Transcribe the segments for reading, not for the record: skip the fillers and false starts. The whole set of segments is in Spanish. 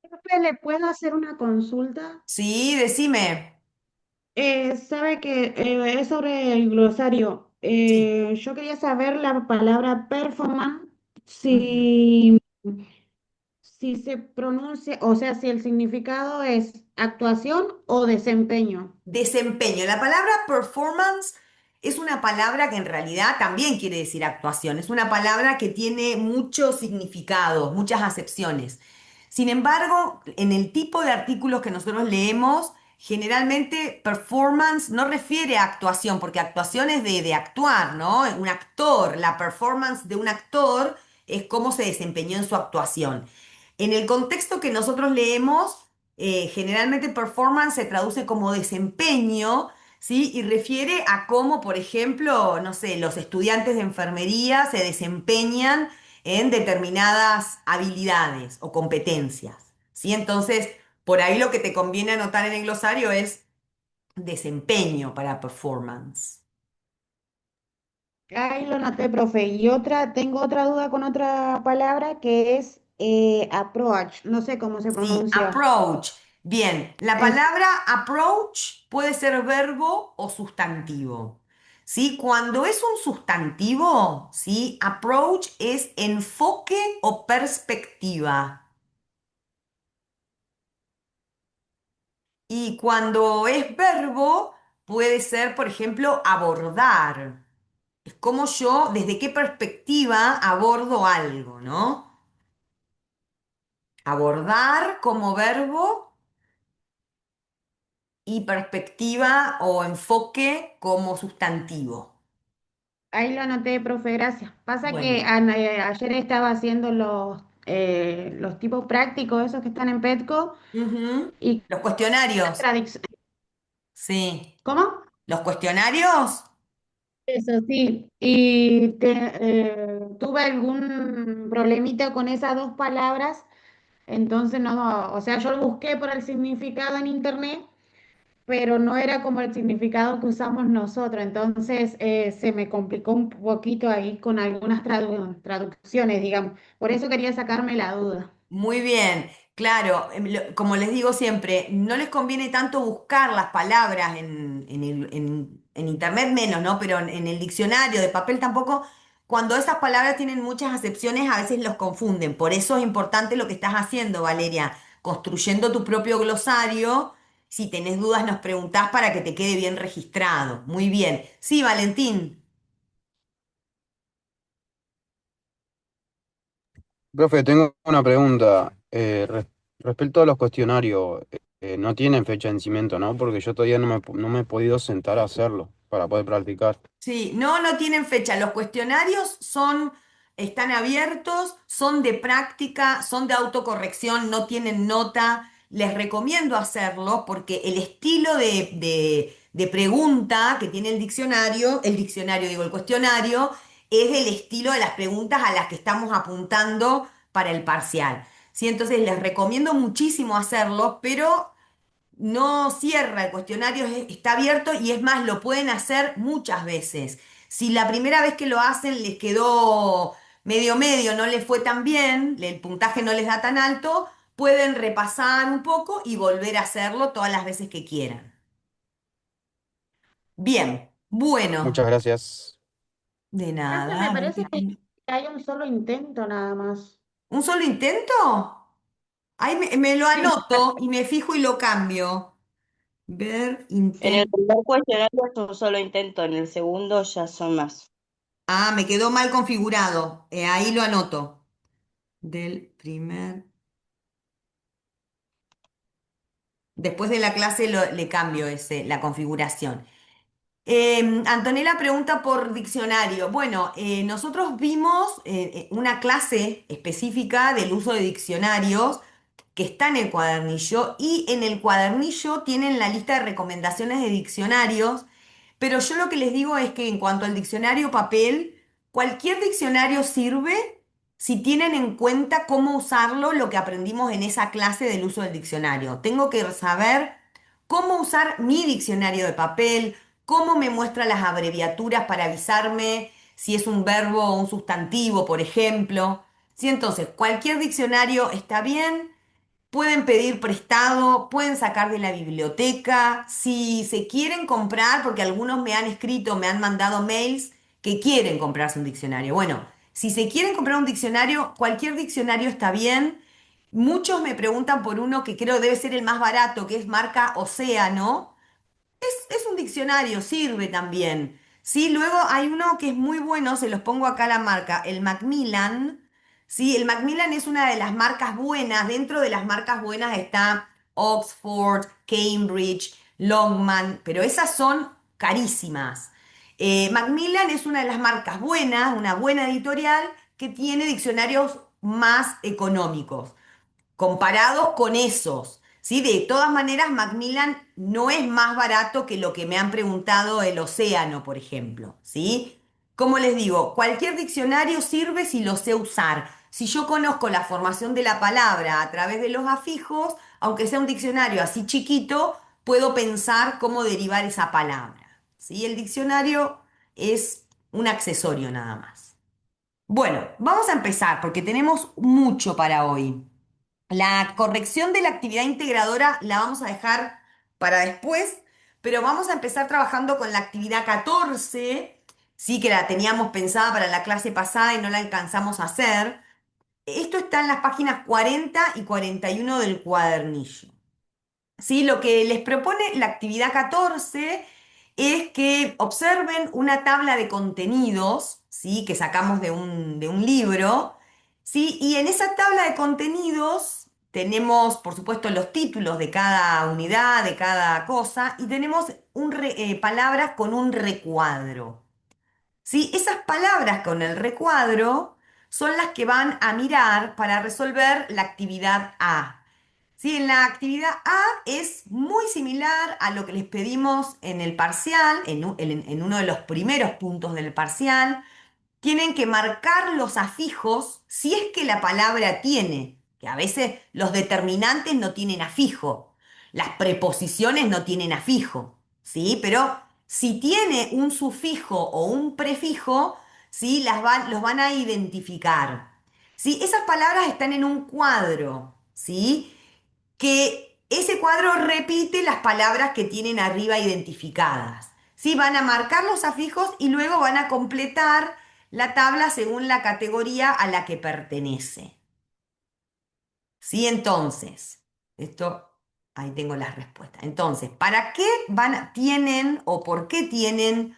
Profe, ¿le puedo hacer una consulta? Sí, decime. Sabe que es sobre el glosario. Sí. Yo quería saber la palabra performance, Ujú. si, si se pronuncia, o sea, si el significado es actuación o desempeño. Desempeño. La palabra performance es una palabra que en realidad también quiere decir actuación. Es una palabra que tiene muchos significados, muchas acepciones. Sin embargo, en el tipo de artículos que nosotros leemos, generalmente performance no refiere a actuación, porque actuación es de actuar, ¿no? Un actor, la performance de un actor es cómo se desempeñó en su actuación. En el contexto que nosotros leemos, generalmente performance se traduce como desempeño, ¿sí? Y refiere a cómo, por ejemplo, no sé, los estudiantes de enfermería se desempeñan en determinadas habilidades o competencias, ¿sí? Entonces, por ahí lo que te conviene anotar en el glosario es desempeño para performance. Ahí lo noté, profe. Y otra, tengo otra duda con otra palabra que es approach. No sé cómo se Sí, pronuncia. approach. Bien, la Es, palabra approach puede ser verbo o sustantivo. ¿Sí? Cuando es un sustantivo, ¿sí? Approach es enfoque o perspectiva. Y cuando es verbo, puede ser, por ejemplo, abordar. Es como yo, desde qué perspectiva abordo algo, ¿no? Abordar como verbo y perspectiva o enfoque como sustantivo. ahí lo anoté, profe, gracias. Pasa que Bueno, ayer estaba haciendo los tipos prácticos, esos que están en Petco, ujú. y Los cuestionarios, tradición. sí. ¿Cómo? Los cuestionarios, Eso sí. Y tuve algún problemita con esas dos palabras, entonces no, o sea, yo lo busqué por el significado en internet, pero no era como el significado que usamos nosotros, entonces se me complicó un poquito ahí con algunas traducciones, digamos. Por eso quería sacarme la duda. muy bien. Claro, como les digo siempre, no les conviene tanto buscar las palabras en internet menos, ¿no? Pero en el diccionario de papel tampoco. Cuando esas palabras tienen muchas acepciones, a veces los confunden. Por eso es importante lo que estás haciendo, Valeria, construyendo tu propio glosario. Si tenés dudas, nos preguntás para que te quede bien registrado. Muy bien. Sí, Valentín. Profe, tengo una pregunta. Respecto a los cuestionarios, no tienen fecha de vencimiento, ¿no? Porque yo todavía no me he podido sentar a hacerlo para poder practicar. Sí, no, no tienen fecha. Los cuestionarios están abiertos, son de práctica, son de autocorrección, no tienen nota. Les recomiendo hacerlo porque el estilo de pregunta que tiene el diccionario, digo, el cuestionario, es el estilo de las preguntas a las que estamos apuntando para el parcial. Sí, entonces les recomiendo muchísimo hacerlo, pero no cierra el cuestionario, está abierto y es más, lo pueden hacer muchas veces. Si la primera vez que lo hacen les quedó medio medio, no les fue tan bien, el puntaje no les da tan alto, pueden repasar un poco y volver a hacerlo todas las veces que quieran. Bien, Muchas bueno, gracias. de Profe, nada, me a ver parece qué que tiene. hay un solo intento nada más. ¿Un solo intento? Ahí me lo Sí. anoto y me fijo y lo cambio. Ver, En el intento. primer cuestionario es un solo intento, en el segundo ya son más. Ah, me quedó mal configurado. Ahí lo anoto. Del primer. Después de la clase le cambio la configuración. Antonella pregunta por diccionario. Bueno, nosotros vimos una clase específica del uso de diccionarios que está en el cuadernillo y en el cuadernillo tienen la lista de recomendaciones de diccionarios, pero yo lo que les digo es que en cuanto al diccionario papel, cualquier diccionario sirve si tienen en cuenta cómo usarlo, lo que aprendimos en esa clase del uso del diccionario. Tengo que saber cómo usar mi diccionario de papel, cómo me muestra las abreviaturas para avisarme si es un verbo o un sustantivo, por ejemplo. Sí, entonces, cualquier diccionario está bien. pueden pedir prestado, pueden sacar de la biblioteca, si se quieren comprar, porque algunos me han escrito, me han mandado mails que quieren comprarse un diccionario. Bueno, si se quieren comprar un diccionario, cualquier diccionario está bien. Muchos me preguntan por uno que creo debe ser el más barato, que es marca Océano. Es un diccionario, sirve también. Sí, luego hay uno que es muy bueno, se los pongo acá la marca, el Macmillan. Sí, el Macmillan es una de las marcas buenas. Dentro de las marcas buenas está Oxford, Cambridge, Longman, pero esas son carísimas. Macmillan es una de las marcas buenas, una buena editorial que tiene diccionarios más económicos comparados con esos. ¿Sí? De todas maneras, Macmillan no es más barato que lo que me han preguntado el Océano, por ejemplo. ¿Sí? Como les digo, cualquier diccionario sirve si lo sé usar. Si yo conozco la formación de la palabra a través de los afijos, aunque sea un diccionario así chiquito, puedo pensar cómo derivar esa palabra. ¿Sí? El diccionario es un accesorio nada más. Bueno, vamos a empezar porque tenemos mucho para hoy. La corrección de la actividad integradora la vamos a dejar para después, pero vamos a empezar trabajando con la actividad 14, sí que la teníamos pensada para la clase pasada y no la alcanzamos a hacer. Esto está en las páginas 40 y 41 del cuadernillo. ¿Sí? Lo que les propone la actividad 14 es que observen una tabla de contenidos, ¿sí? Que sacamos de un libro, ¿sí? Y en esa tabla de contenidos tenemos, por supuesto, los títulos de cada unidad, de cada cosa, y tenemos palabras con un recuadro. ¿Sí? Esas palabras con el recuadro son las que van a mirar para resolver la actividad A. Sí, en la actividad A es muy similar a lo que les pedimos en el parcial, en uno de los primeros puntos del parcial. Tienen que marcar los afijos si es que la palabra tiene, que a veces los determinantes no tienen afijo, las preposiciones no tienen afijo, ¿sí? Pero si tiene un sufijo o un prefijo, ¿sí? Los van a identificar. ¿Sí? Esas palabras están en un cuadro, ¿sí? Que ese cuadro repite las palabras que tienen arriba identificadas. ¿Sí? Van a marcar los afijos y luego van a completar la tabla según la categoría a la que pertenece. ¿Sí? Entonces, esto, ahí tengo las respuestas. Entonces, ¿para qué tienen o por qué tienen,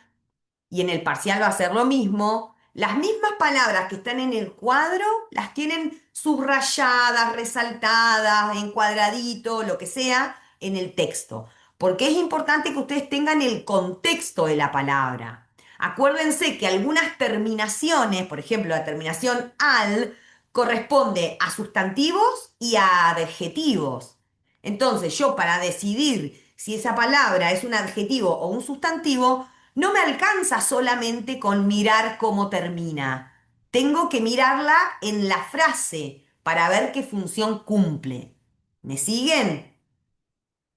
y en el parcial va a ser lo mismo, las mismas palabras que están en el cuadro, las tienen subrayadas, resaltadas, en cuadradito, lo que sea, en el texto? Porque es importante que ustedes tengan el contexto de la palabra. Acuérdense que algunas terminaciones, por ejemplo, la terminación al, corresponde a sustantivos y a adjetivos. Entonces, yo para decidir si esa palabra es un adjetivo o un sustantivo, no me alcanza solamente con mirar cómo termina. Tengo que mirarla en la frase para ver qué función cumple. ¿Me siguen?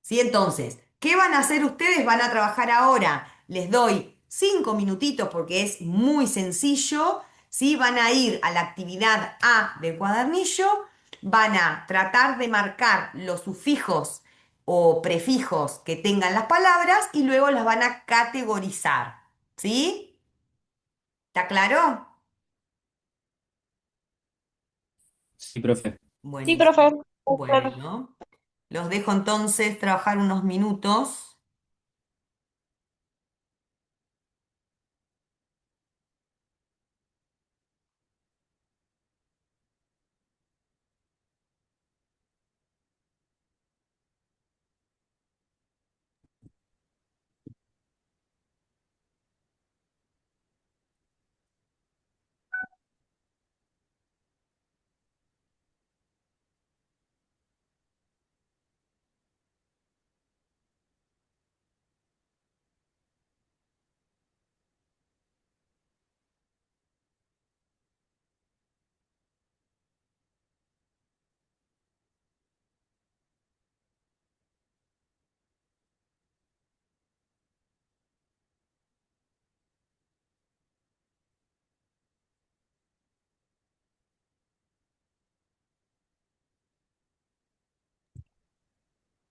¿Sí? Entonces, ¿qué van a hacer ustedes? Van a trabajar ahora. Les doy 5 minutitos porque es muy sencillo. ¿Sí? Van a ir a la actividad A del cuadernillo. Van a tratar de marcar los sufijos o prefijos que tengan las palabras y luego las van a categorizar. ¿Sí? ¿Está claro? Sí, profe. Sí, profe. Buenísimo. Bueno, los dejo entonces trabajar unos minutos.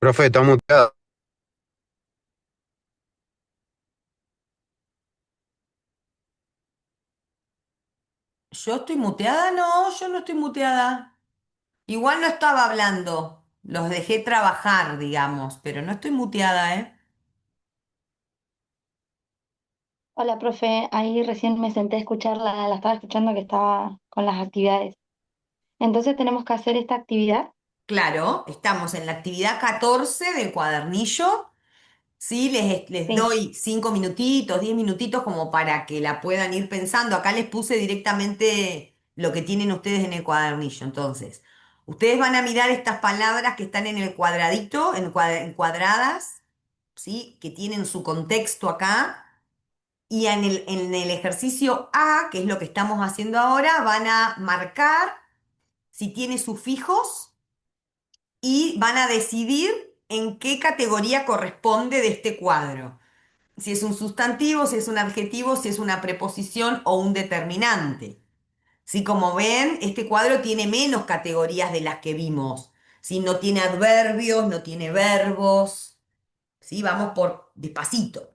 Profe, está muteada. ¿Yo estoy muteada? No, yo no estoy muteada. Igual no estaba hablando. Los dejé trabajar, digamos, pero no estoy muteada, ¿eh? Hola, profe. Ahí recién me senté a escucharla, la estaba escuchando que estaba con las actividades. Entonces tenemos que hacer esta actividad. Claro, estamos en la actividad 14 del cuadernillo. Sí, les Sí. doy 5 minutitos, 10 minutitos como para que la puedan ir pensando. Acá les puse directamente lo que tienen ustedes en el cuadernillo. Entonces, ustedes van a mirar estas palabras que están en el cuadradito, encuadradas, ¿sí? Que tienen su contexto acá. Y en el ejercicio A, que es lo que estamos haciendo ahora, van a marcar si tiene sufijos y van a decidir en qué categoría corresponde de este cuadro. Si es un sustantivo, si es un adjetivo, si es una preposición o un determinante. Si como ven, este cuadro tiene menos categorías de las que vimos. Si no tiene adverbios, no tiene verbos. ¿Sí? Vamos por despacito.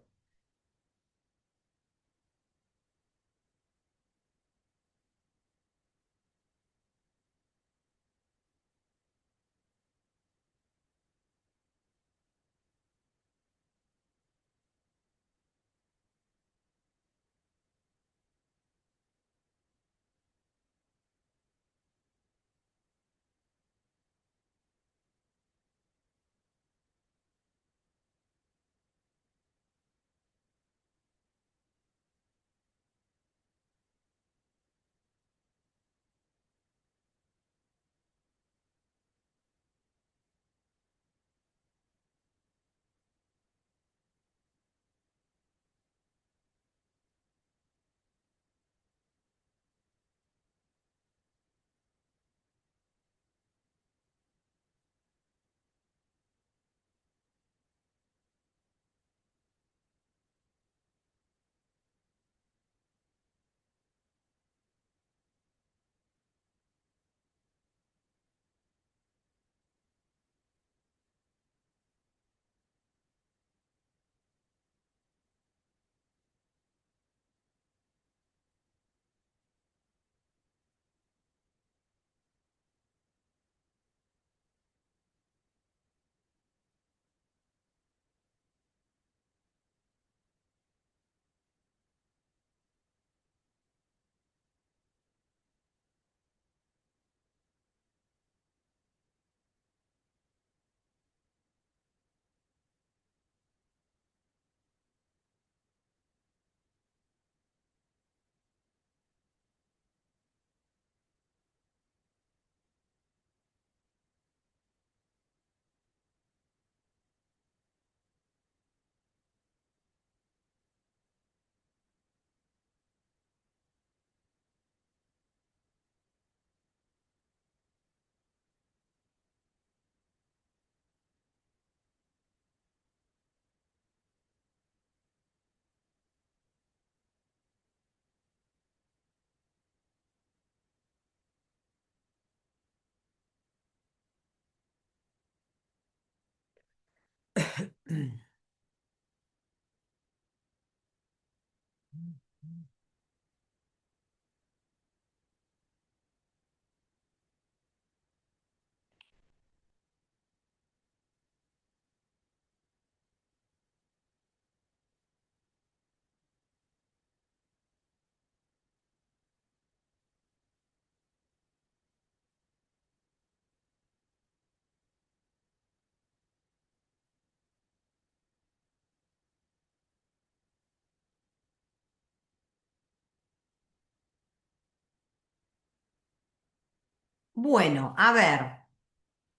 Bueno, a ver,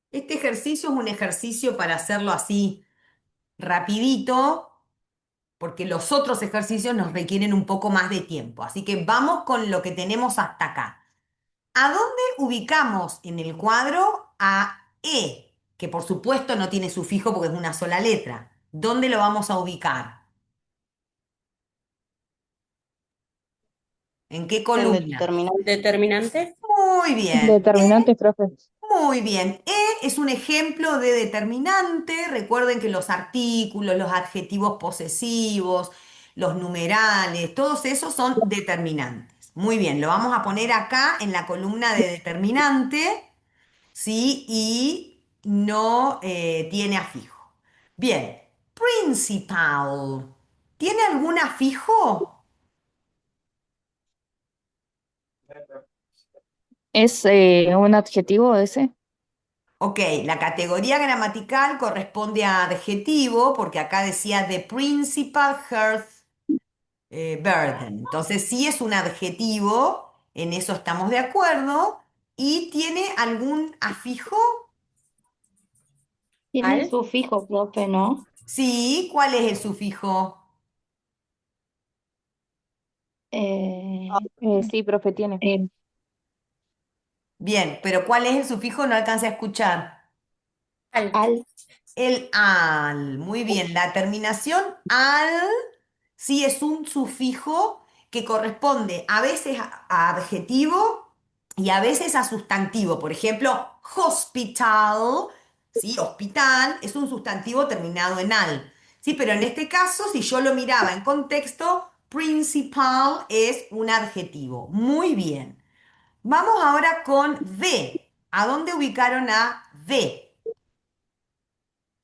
este ejercicio es un ejercicio para hacerlo así rapidito, porque los otros ejercicios nos requieren un poco más de tiempo. Así que vamos con lo que tenemos hasta acá. ¿A dónde ubicamos en el cuadro a E? Que por supuesto no tiene sufijo porque es una sola letra. ¿Dónde lo vamos a ubicar? ¿En qué En columna? determinante. Determinante. Muy bien, Determinante, profe. Muy bien. Es un ejemplo de determinante. Recuerden que los artículos, los adjetivos posesivos, los numerales, todos esos son determinantes. Muy bien, lo vamos a poner acá en la columna de determinante, ¿sí? Y no tiene afijo. Bien, principal. ¿Tiene algún afijo? ¿Es un adjetivo ese? Ok, la categoría gramatical corresponde a adjetivo, porque acá decía the principal health burden. Entonces, sí es un adjetivo, en eso estamos de acuerdo. ¿Y tiene algún afijo? Tiene ¿Al? sufijo, profe, ¿no? Sí, ¿cuál es el sufijo? Eh, Sí, profe, tiene. Bien, pero ¿cuál es el sufijo? No alcancé a escuchar. Al. al, El al. Muy bien, la terminación al sí es un sufijo que corresponde a veces a adjetivo y a veces a sustantivo. Por ejemplo, hospital, ¿sí? Hospital es un sustantivo terminado en al. ¿Sí? Pero en este caso, si yo lo miraba en contexto, principal es un adjetivo. Muy bien. Vamos ahora con de. ¿A dónde ubicaron a de?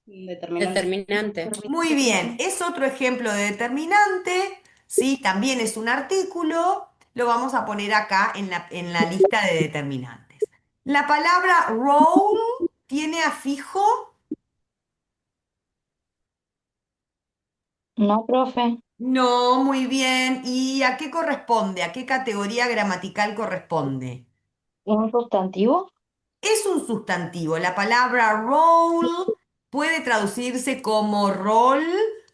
Determinante. Determinante. Muy bien, es otro ejemplo de determinante, ¿sí? También es un artículo, lo vamos a poner acá en la lista de determinantes. La palabra role tiene afijo, no, profe, no, muy bien. ¿Y a qué corresponde? ¿A qué categoría gramatical corresponde? un sustantivo, Es un sustantivo. La palabra role puede traducirse como rol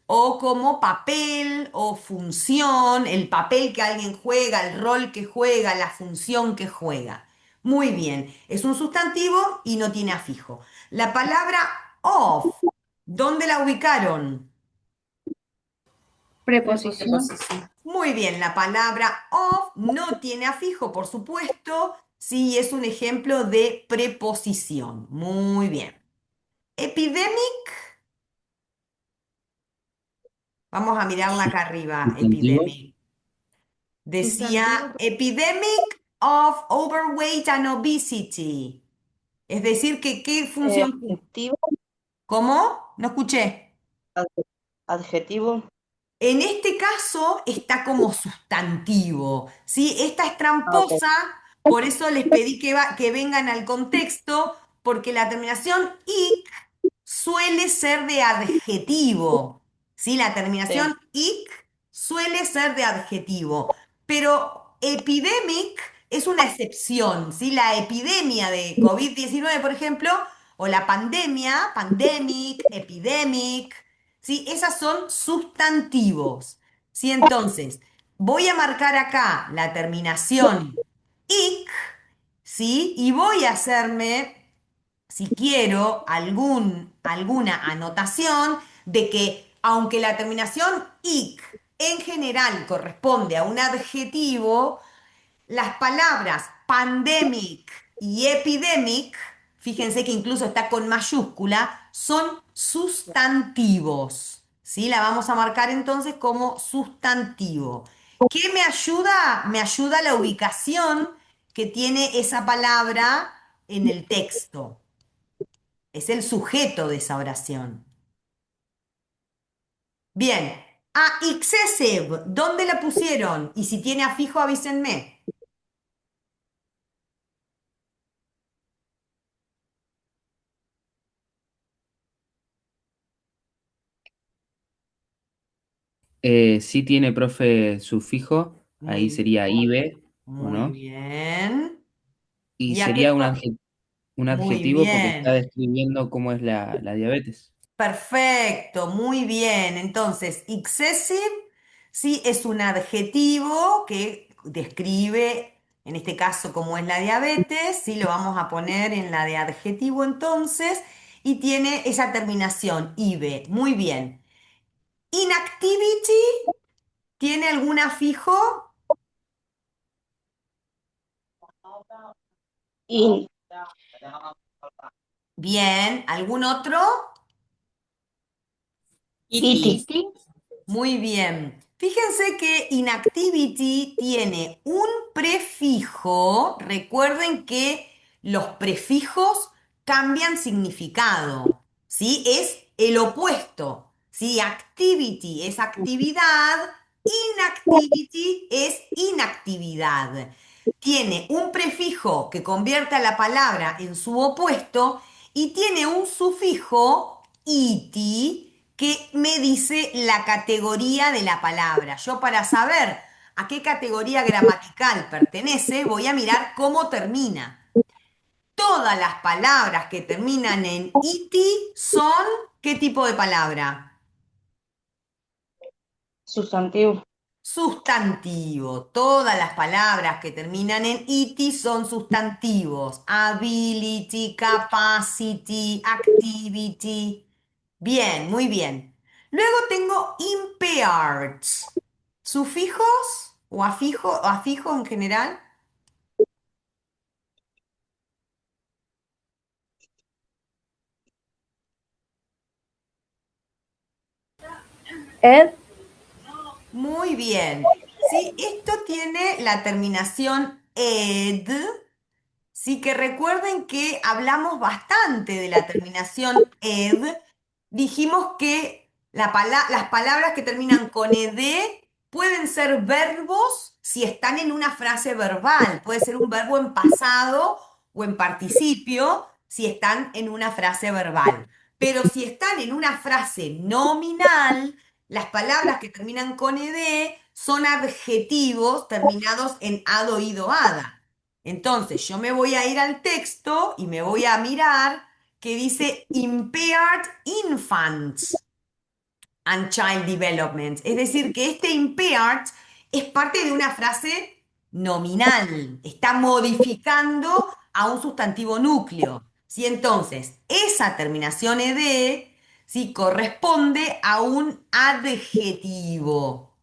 o como papel o función, el papel que alguien juega, el rol que juega, la función que juega. Muy bien, es un sustantivo y no tiene afijo. La palabra of, ¿dónde la ubicaron? Preposición. Preposición. Muy bien, la palabra of no tiene afijo, por supuesto, sí es un ejemplo de preposición. Muy bien. Epidemic, vamos a mirarla acá arriba, Sustantivo. epidemic. Decía Sustantivo. epidemic of overweight and obesity. Es decir, que qué función. Adjetivo. ¿Cómo? No escuché. Adje- Adjetivo. En este caso está como sustantivo, ¿sí? Esta es Ah, ok. tramposa, por eso les pedí que vengan al contexto, porque la terminación ic suele ser de adjetivo, ¿sí? La Sí, terminación ic suele ser de adjetivo, pero epidemic es una excepción, ¿sí? La epidemia de COVID-19, por ejemplo, o la pandemia, pandemic, epidemic, ¿sí? Esas son sustantivos, ¿sí? Entonces, voy a marcar acá la terminación ic, ¿sí? Y voy a hacerme, si quiero, alguna anotación de que aunque la terminación ic en general corresponde a un adjetivo, las palabras pandemic y epidemic, fíjense que incluso está con mayúscula, son sustantivos. ¿Sí? La vamos a marcar entonces como sustantivo. ¿Qué me ayuda? Me ayuda la ubicación que tiene esa palabra en el texto. Es el sujeto de esa oración. Bien, a excessive, ¿dónde la pusieron? Y si tiene afijo, avísenme. Sí tiene, profe, sufijo. Muy Ahí bien. sería ibe, ¿o Muy no? bien. Y ¿Y a sería qué? un Muy adjetivo porque está bien. describiendo cómo es la diabetes. Perfecto, muy bien. Entonces, excessive, sí, es un adjetivo que describe, en este caso, cómo es la diabetes. Sí, lo vamos a poner en la de adjetivo entonces. Y tiene esa terminación, ibe. Muy bien. Inactivity, ¿tiene algún afijo? In. Bien, ¿algún otro? Iti. Muy bien. Fíjense que inactivity tiene un prefijo. Recuerden que los prefijos cambian significado, ¿sí? Es el opuesto. ¿Sí? Activity es actividad, inactivity es inactividad. Tiene un prefijo que convierte a la palabra en su opuesto y tiene un sufijo iti que me dice la categoría de la palabra. Yo para saber a qué categoría gramatical pertenece, voy a mirar cómo termina. Todas las palabras que terminan en iti son ¿qué tipo de palabra? Sustantivo. Sustantivo. Todas las palabras que terminan en ity son sustantivos. Ability, capacity, activity. Bien, muy bien. Luego tengo impaired. ¿Sufijos o afijo en general? Ed, Muy bien. Sí, esto tiene la terminación ed. Sí, que recuerden que hablamos bastante de la terminación ed. Dijimos que las palabras que terminan con ed pueden ser verbos si están en una frase verbal. Puede ser un verbo en pasado o en participio si están en una frase verbal. Pero si están en una frase nominal, las palabras que terminan con ed son adjetivos terminados en ado, ido, ada. Entonces, yo me voy a ir al texto y me voy a mirar que dice impaired infants and child development. Es decir, que este impaired es parte de una frase nominal. Está modificando a un sustantivo núcleo. ¿Sí? Entonces, esa terminación ed ¿sí? Corresponde a un adjetivo.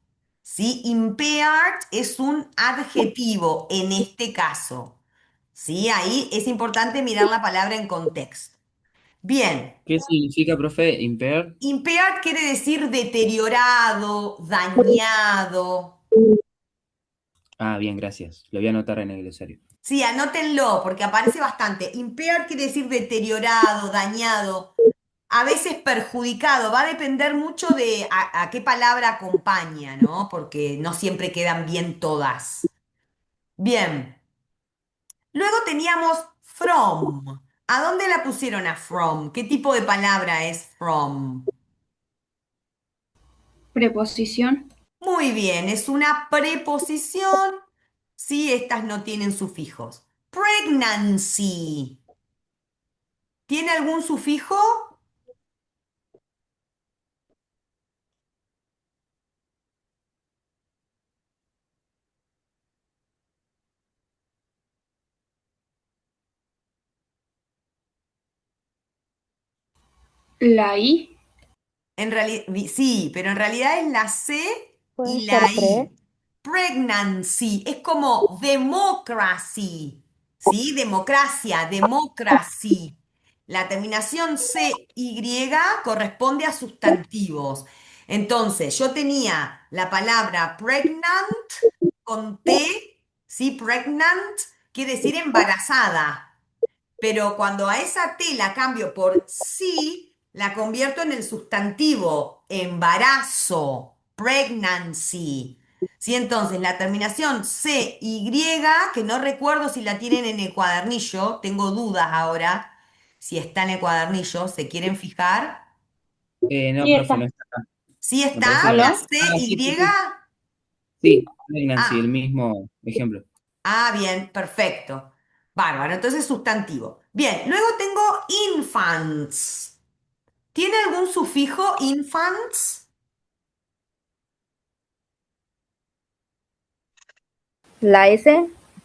¿Sí? Impaired es un adjetivo en este caso. ¿Sí? Ahí es importante mirar la palabra en contexto. Bien, ¿Qué significa, profe, impaired? impaired quiere decir deteriorado, dañado. Ah, bien, gracias. Lo voy a anotar en el glosario. Sí, anótenlo porque aparece bastante. Impaired quiere decir deteriorado, dañado, a veces perjudicado. Va a depender mucho de a qué palabra acompaña, ¿no? Porque no siempre quedan bien todas. Bien. Luego teníamos from. ¿A dónde la pusieron a from? ¿Qué tipo de palabra es from? Preposición. Muy bien, es una preposición. Sí, estas no tienen sufijos. Pregnancy. ¿Tiene algún sufijo? La I. En realidad, sí, pero en realidad es la C puede y ser la pre. I. Pregnancy, es como democracy, ¿sí? Democracia, democracy. La terminación CY corresponde a sustantivos. Entonces, yo tenía la palabra pregnant con T, ¿sí? Pregnant quiere decir embarazada. Pero cuando a esa T la cambio por sí, la convierto en el sustantivo embarazo, pregnancy. ¿Sí? Entonces, la terminación CY, que no recuerdo si la tienen en el cuadernillo, tengo dudas ahora si está en el cuadernillo, ¿se quieren fijar? No, Sí, profe, está. no está acá. ¿Sí Me parece está que... la ¿Aló? Ah, sí, sí, CY? sí. Sí, Nancy, el Ah, mismo ejemplo. bien, perfecto. Bárbaro, entonces sustantivo. Bien, luego tengo infants. ¿Tiene algún sufijo infants? La S,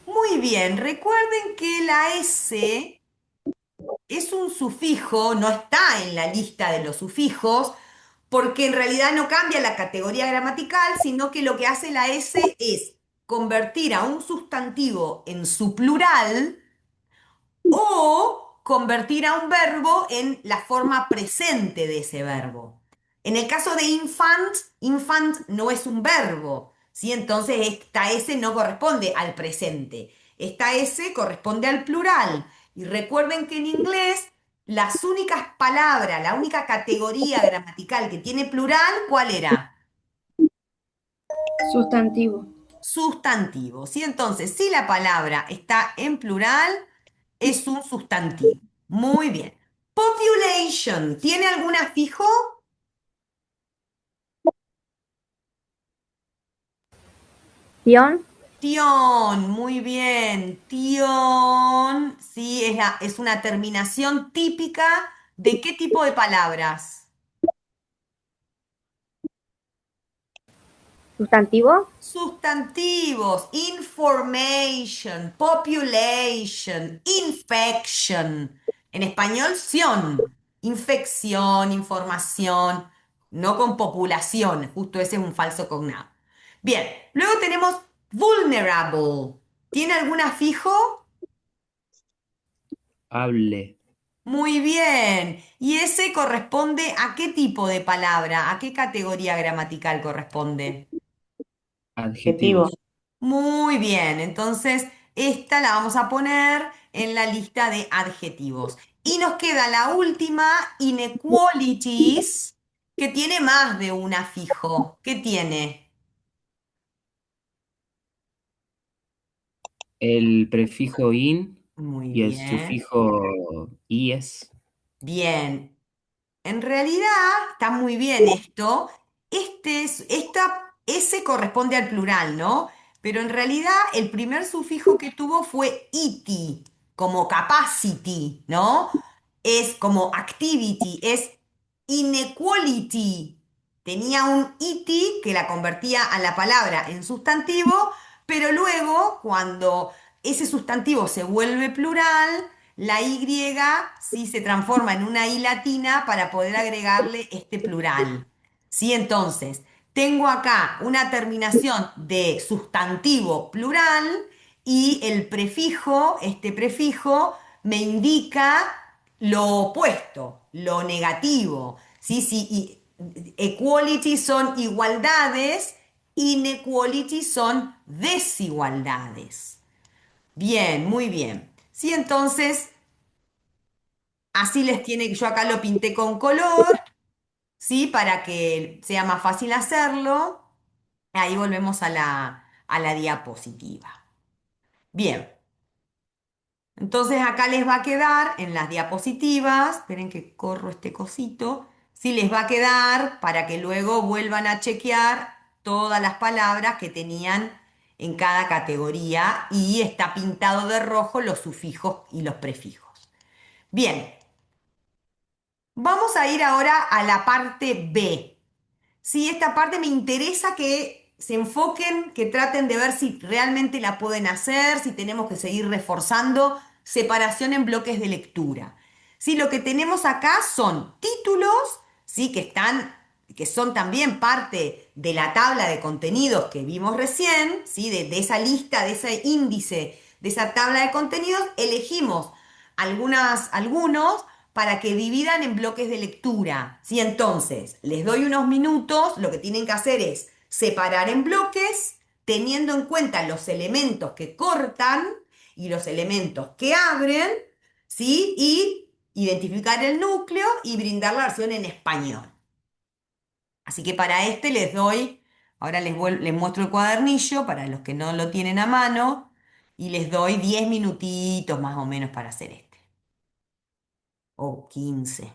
Muy bien, recuerden que la S es un sufijo, no está en la lista de los sufijos, porque en realidad no cambia la categoría gramatical, sino que lo que hace la S es convertir a un sustantivo en su plural o convertir a un verbo en la forma presente de ese verbo. En el caso de infant, infant no es un verbo, ¿sí? Entonces esta S no corresponde al presente. Esta S corresponde al plural. Y recuerden que en inglés las únicas palabras, la única categoría gramatical que tiene plural, ¿cuál era? Sustantivo. Sustantivo, ¿sí? Entonces, si la palabra está en plural, es un sustantivo. Muy bien. Population, ¿tiene algún afijo? Tion. Tion, muy bien. Tion, sí, es una terminación típica de qué tipo de palabras. Sustantivo. Sustantivos, information, population, infection. En español, ción. Infección, información, no con populación. Justo ese es un falso cognado. Bien, luego tenemos vulnerable. ¿Tiene algún afijo? Hable. Muy bien. ¿Y ese corresponde a qué tipo de palabra? ¿A qué categoría gramatical corresponde? Adjetivo. Adjetivos. Muy bien, entonces esta la vamos a poner en la lista de adjetivos. Y nos queda la última, inequalities, que tiene más de un afijo. ¿Qué tiene? El prefijo in Muy y el bien. sufijo ies. Bien. En realidad está muy bien esto. Esta S corresponde al plural, ¿no? Pero en realidad el primer sufijo que tuvo fue iti, como capacity, ¿no? Es como activity, es inequality. Tenía un iti que la convertía a la palabra en sustantivo, pero luego cuando ese sustantivo se vuelve plural, la Y sí se transforma en una I latina para poder agregarle este plural. ¿Sí? Entonces, tengo acá una terminación de sustantivo plural y el prefijo, este prefijo, me indica lo opuesto, lo negativo. ¿Sí? Sí, equality son igualdades, inequality son desigualdades. Bien, muy bien. Sí, entonces, así les tiene, yo acá lo pinté con color, ¿sí? Para que sea más fácil hacerlo. Ahí volvemos a la diapositiva. Bien, entonces acá les va a quedar en las diapositivas, esperen que corro este cosito, sí les va a quedar para que luego vuelvan a chequear todas las palabras que tenían en cada categoría y está pintado de rojo los sufijos y los prefijos. Bien, vamos a ir ahora a la parte B. Sí, esta parte me interesa que se enfoquen, que traten de ver si realmente la pueden hacer, si tenemos que seguir reforzando separación en bloques de lectura. Sí, lo que tenemos acá son títulos, sí, que son también parte de la tabla de contenidos que vimos recién, sí, de esa lista, de ese índice, de esa tabla de contenidos, elegimos algunos para que dividan en bloques de lectura. ¿Sí? Entonces, les doy unos minutos, lo que tienen que hacer es separar en bloques, teniendo en cuenta los elementos que cortan y los elementos que abren, ¿sí? Y identificar el núcleo y brindar la versión en español. Así que para este les doy, ahora les muestro el cuadernillo para los que no lo tienen a mano y les doy 10 minutitos más o menos para hacer este. O 15.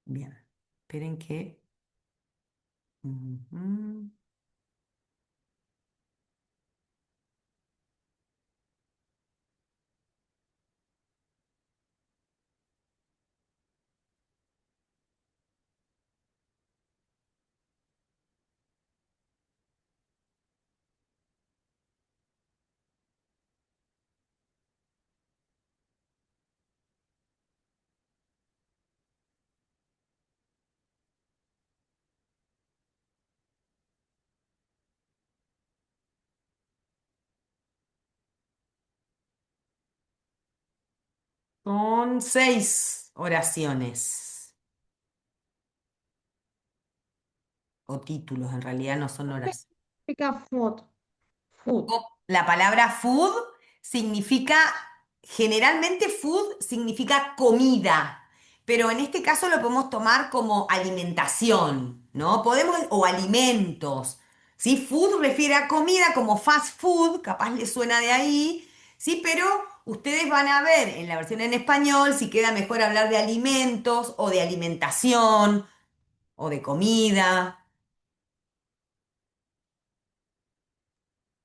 Bien, esperen que... Ujú. Son 6 oraciones o títulos, en realidad no son ¿Qué oraciones. significa food? Food. La palabra food significa, generalmente food significa comida, pero en este caso lo podemos tomar como alimentación, ¿no? Podemos, o alimentos, ¿sí? Food refiere a comida como fast food, capaz le suena de ahí, ¿sí? Pero ustedes van a ver en la versión en español si queda mejor hablar de alimentos o de alimentación o de comida.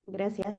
Gracias.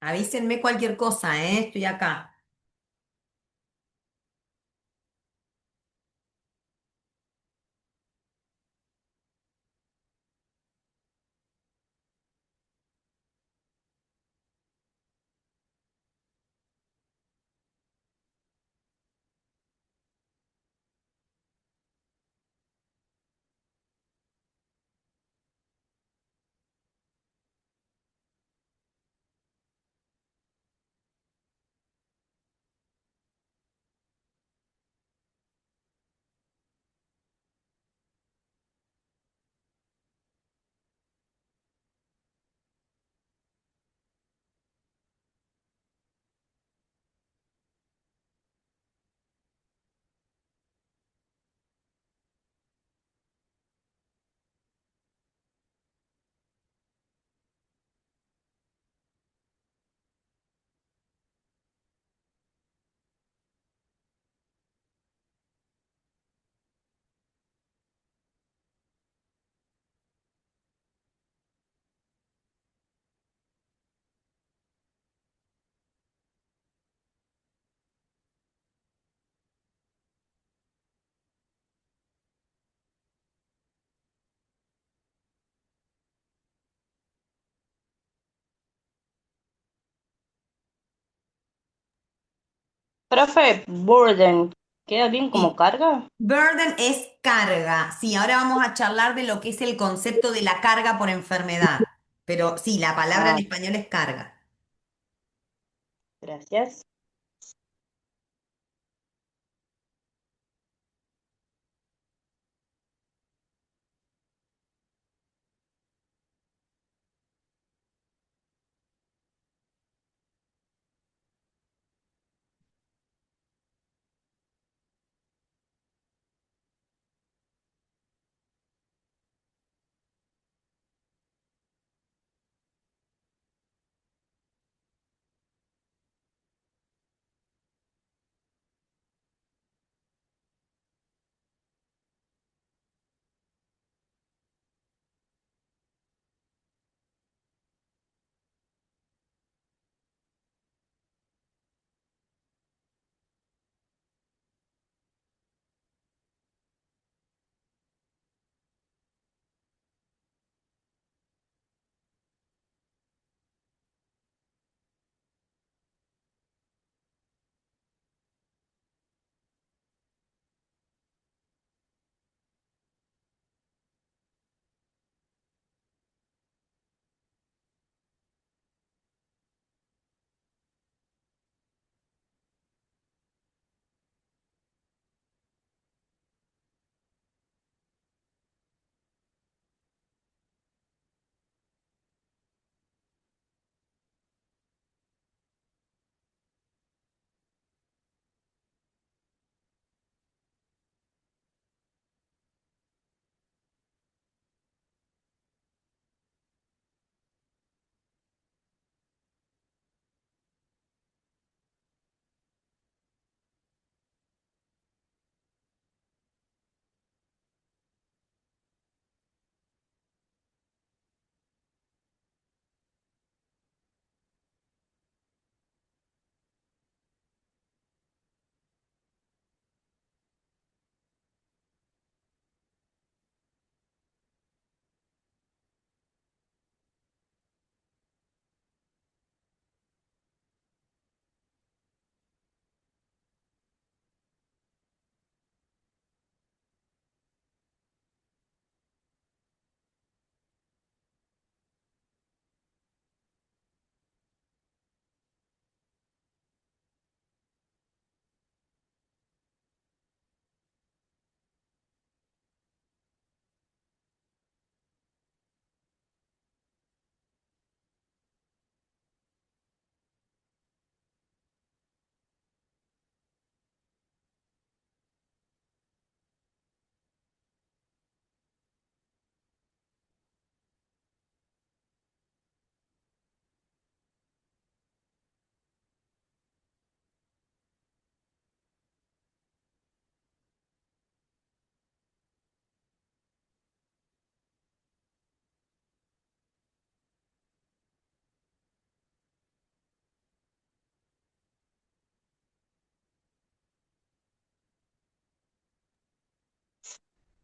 Avísenme cualquier cosa, ¿eh? Estoy acá. Profe, burden, ¿queda bien como Sí. carga? Burden es carga. Sí, ahora vamos a charlar de lo que es el concepto de la carga por enfermedad. Pero sí, la palabra en Ah, español es carga. gracias.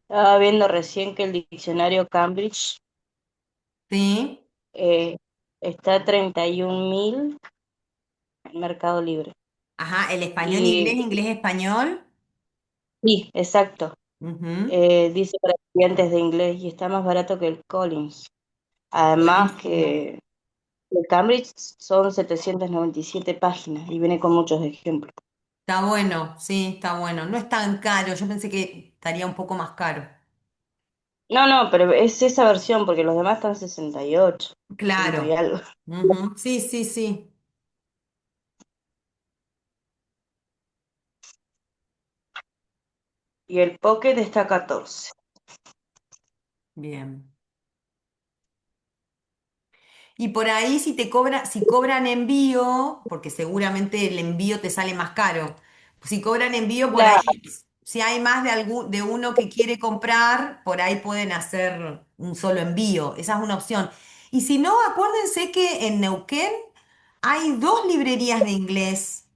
Estaba viendo recién que el diccionario Cambridge ¿Sí? eh, está a 31.000 en Mercado Libre. Ajá, el español, inglés, Y inglés, español. sí, exacto. Ujú. Dice para estudiantes de inglés y está más barato que el Collins. Además Buenísimo. que el Cambridge son 797 páginas y viene con muchos ejemplos. Está bueno, sí, está bueno. No es tan caro, yo pensé que estaría un poco más caro. No, no, pero es esa versión porque los demás están 68, 100 y Claro. algo. Ujú. Sí, sí, sí. Y el Pocket está a 14. Bien. Y por ahí si cobran envío, porque seguramente el envío te sale más caro. Si cobran envío por Claro. ahí, si hay más de uno que quiere comprar, por ahí pueden hacer un solo envío. Esa es una opción. Y si no, acuérdense que en Neuquén hay dos librerías de inglés.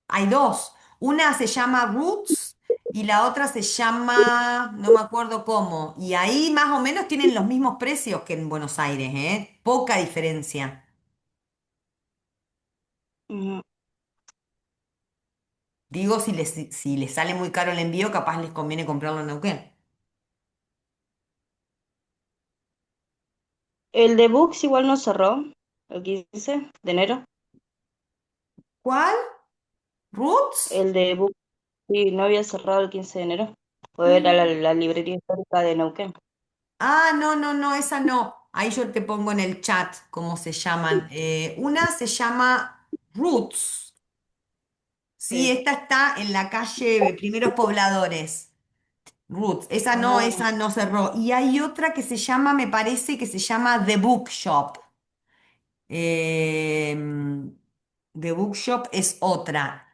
Hay dos. Una se llama Roots y la otra se llama, no me acuerdo cómo. Y ahí más o menos tienen los mismos precios que en Buenos Aires, ¿eh? Poca diferencia. Ujú. Digo, si les sale muy caro el envío, capaz les conviene comprarlo en Neuquén. El de Books igual no cerró el 15 de enero. ¿Cuál? ¿Roots? El de Books sí, no había cerrado el 15 de enero. Fue era Ah, la librería histórica de Neuquén. no, no, no, esa no. Ahí yo te pongo en el chat cómo se llaman. Una se llama Roots. Sí, Sí. esta está en la calle Primeros Pobladores. Roots, Ah, esa no cerró. Y hay otra que se llama, me parece que se llama The Bookshop. The Bookshop es otra.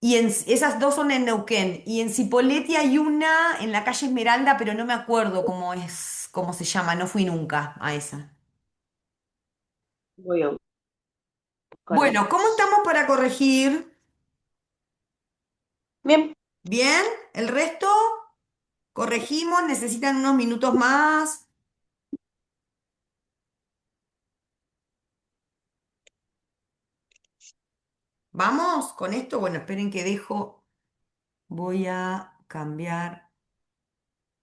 Esas dos son en Neuquén. Y en Cipolletti hay una en la calle Esmeralda, pero no me acuerdo cómo se llama. No fui nunca a esa. voy a buscar Bueno, ¿cómo después. estamos para corregir? Bien, ¿Bien? ¿El resto? ¿Corregimos? ¿Necesitan unos minutos más? ¿Vamos con esto? Bueno, esperen que dejo. Voy a cambiar.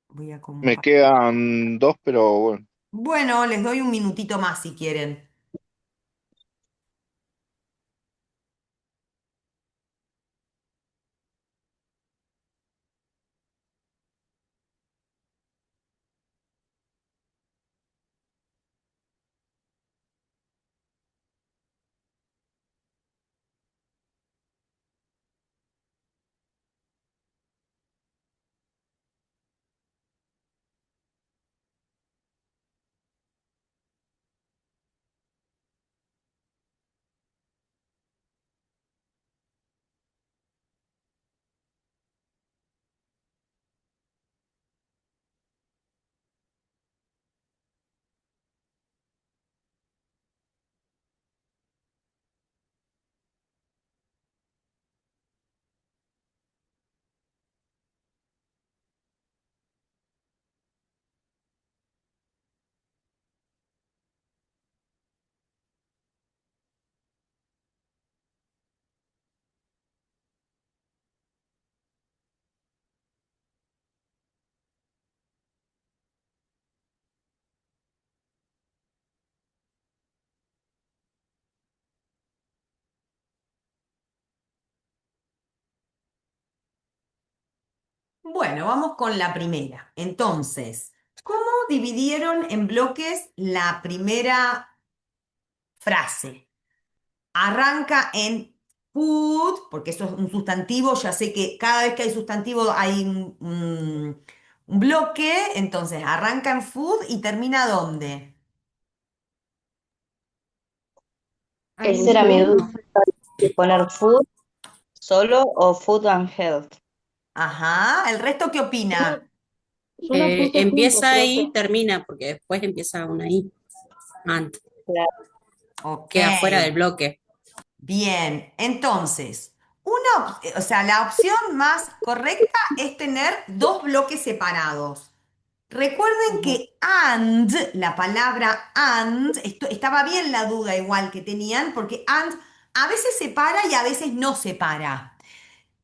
Voy a Me compartir. quedan dos, pero bueno. Bueno, les doy un minutito más si quieren. Bueno, vamos con la primera. Entonces, ¿cómo dividieron en bloques la primera frase? Arranca en food, porque eso es un sustantivo. Ya sé que cada vez que hay sustantivo hay un bloque. Entonces, arranca en food y termina ¿dónde? Hay esa un era mi duda. segundo. De poner food solo o food and health. Ajá. ¿El resto qué Yo lo, opina? yo lo puse junto, Empieza ahí, profe. termina, porque después empieza una I antes. Ok. Queda fuera del bloque. Bien, entonces, O sea, la opción más correcta es tener dos bloques separados. Recuerden Ujú. que and, la palabra and, estaba bien la duda igual que tenían, porque and a veces separa y a veces no separa.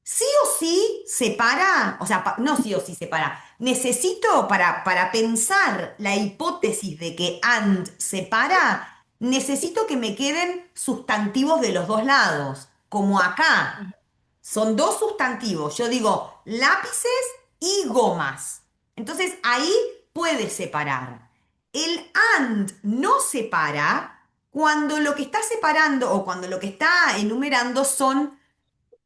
Sí o sí separa, o sea, no sí o sí separa. Necesito para pensar la hipótesis de que and separa, necesito que me queden sustantivos de los dos lados, como acá. Son dos sustantivos. Yo digo lápices y gomas. Entonces ahí puede separar. El and no separa cuando lo que está separando o cuando lo que está enumerando son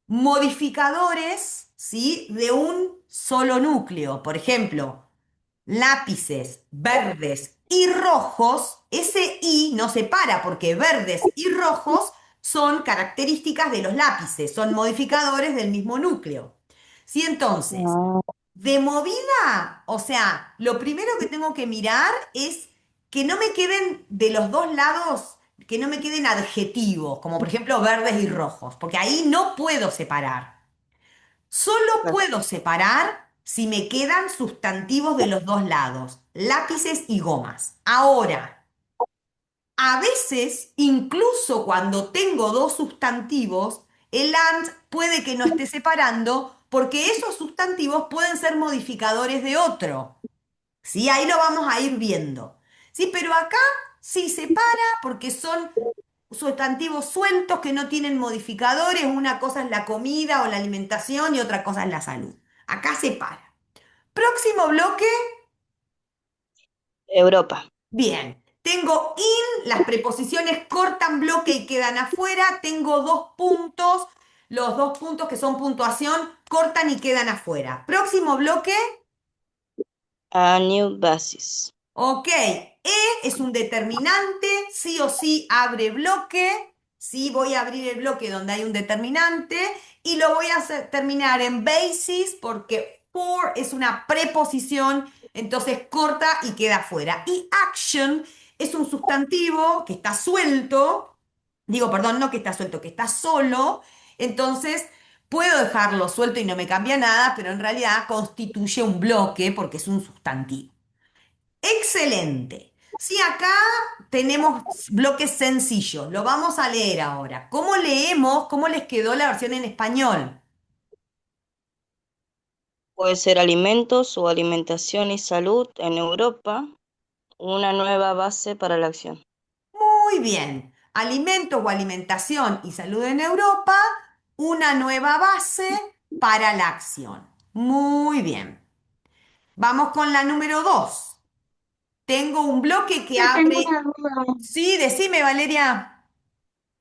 modificadores, ¿sí? De un solo núcleo. Por ejemplo, lápices verdes y rojos, ese y no separa porque verdes y rojos son características de los lápices, son modificadores del mismo núcleo. ¿Sí? Entonces, Ah, de movida, o sea, lo primero que tengo que mirar es que no me queden de los dos lados, que no me queden adjetivos, como por ejemplo verdes y rojos, porque ahí no puedo separar. Solo claro. puedo separar si me quedan sustantivos de los dos lados, lápices y gomas. Ahora, a veces, incluso cuando tengo dos sustantivos, el and puede que no esté separando porque esos sustantivos pueden ser modificadores de otro. ¿Sí? Ahí lo vamos a ir viendo. ¿Sí? Pero acá sí separa porque son sustantivos sueltos que no tienen modificadores. Una cosa es la comida o la alimentación y otra cosa es la salud. Acá separa. Próximo bloque. Europa. Bien. Tengo in, las preposiciones cortan bloque y quedan afuera. Tengo dos puntos. Los dos puntos que son puntuación cortan y quedan afuera. Próximo bloque. A new basis. Ok, es un determinante, sí o sí abre bloque, sí voy a abrir el bloque donde hay un determinante y lo voy a terminar en basis porque for es una preposición, entonces corta y queda fuera. Y action es un sustantivo que está suelto, digo, perdón, no que está suelto, que está solo, entonces puedo dejarlo suelto y no me cambia nada, pero en realidad constituye un bloque porque es un sustantivo. Excelente. Sí, acá tenemos bloques sencillos. Lo vamos a leer ahora. ¿Cómo leemos? ¿Cómo les quedó la versión en español? Puede ser alimentos o alimentación y salud en Europa, una nueva base para la acción. Muy bien. Alimentos o alimentación y salud en Europa, una nueva base para la acción. Muy bien. Vamos con la número 2. Tengo un bloque que Tengo abre. una duda. Sí, decime, Valeria.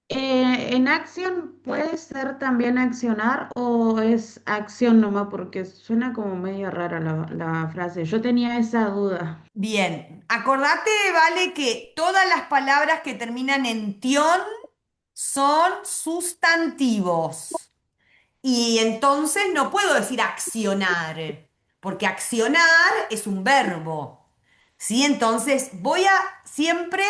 ¿En acción puede ser también accionar o es acción nomás? Porque suena como medio rara la frase. Yo tenía esa duda. Bien, acordate, vale, que todas las palabras que terminan en tion son sustantivos. Y entonces no puedo decir accionar, porque accionar es un verbo. ¿Sí? Entonces voy a siempre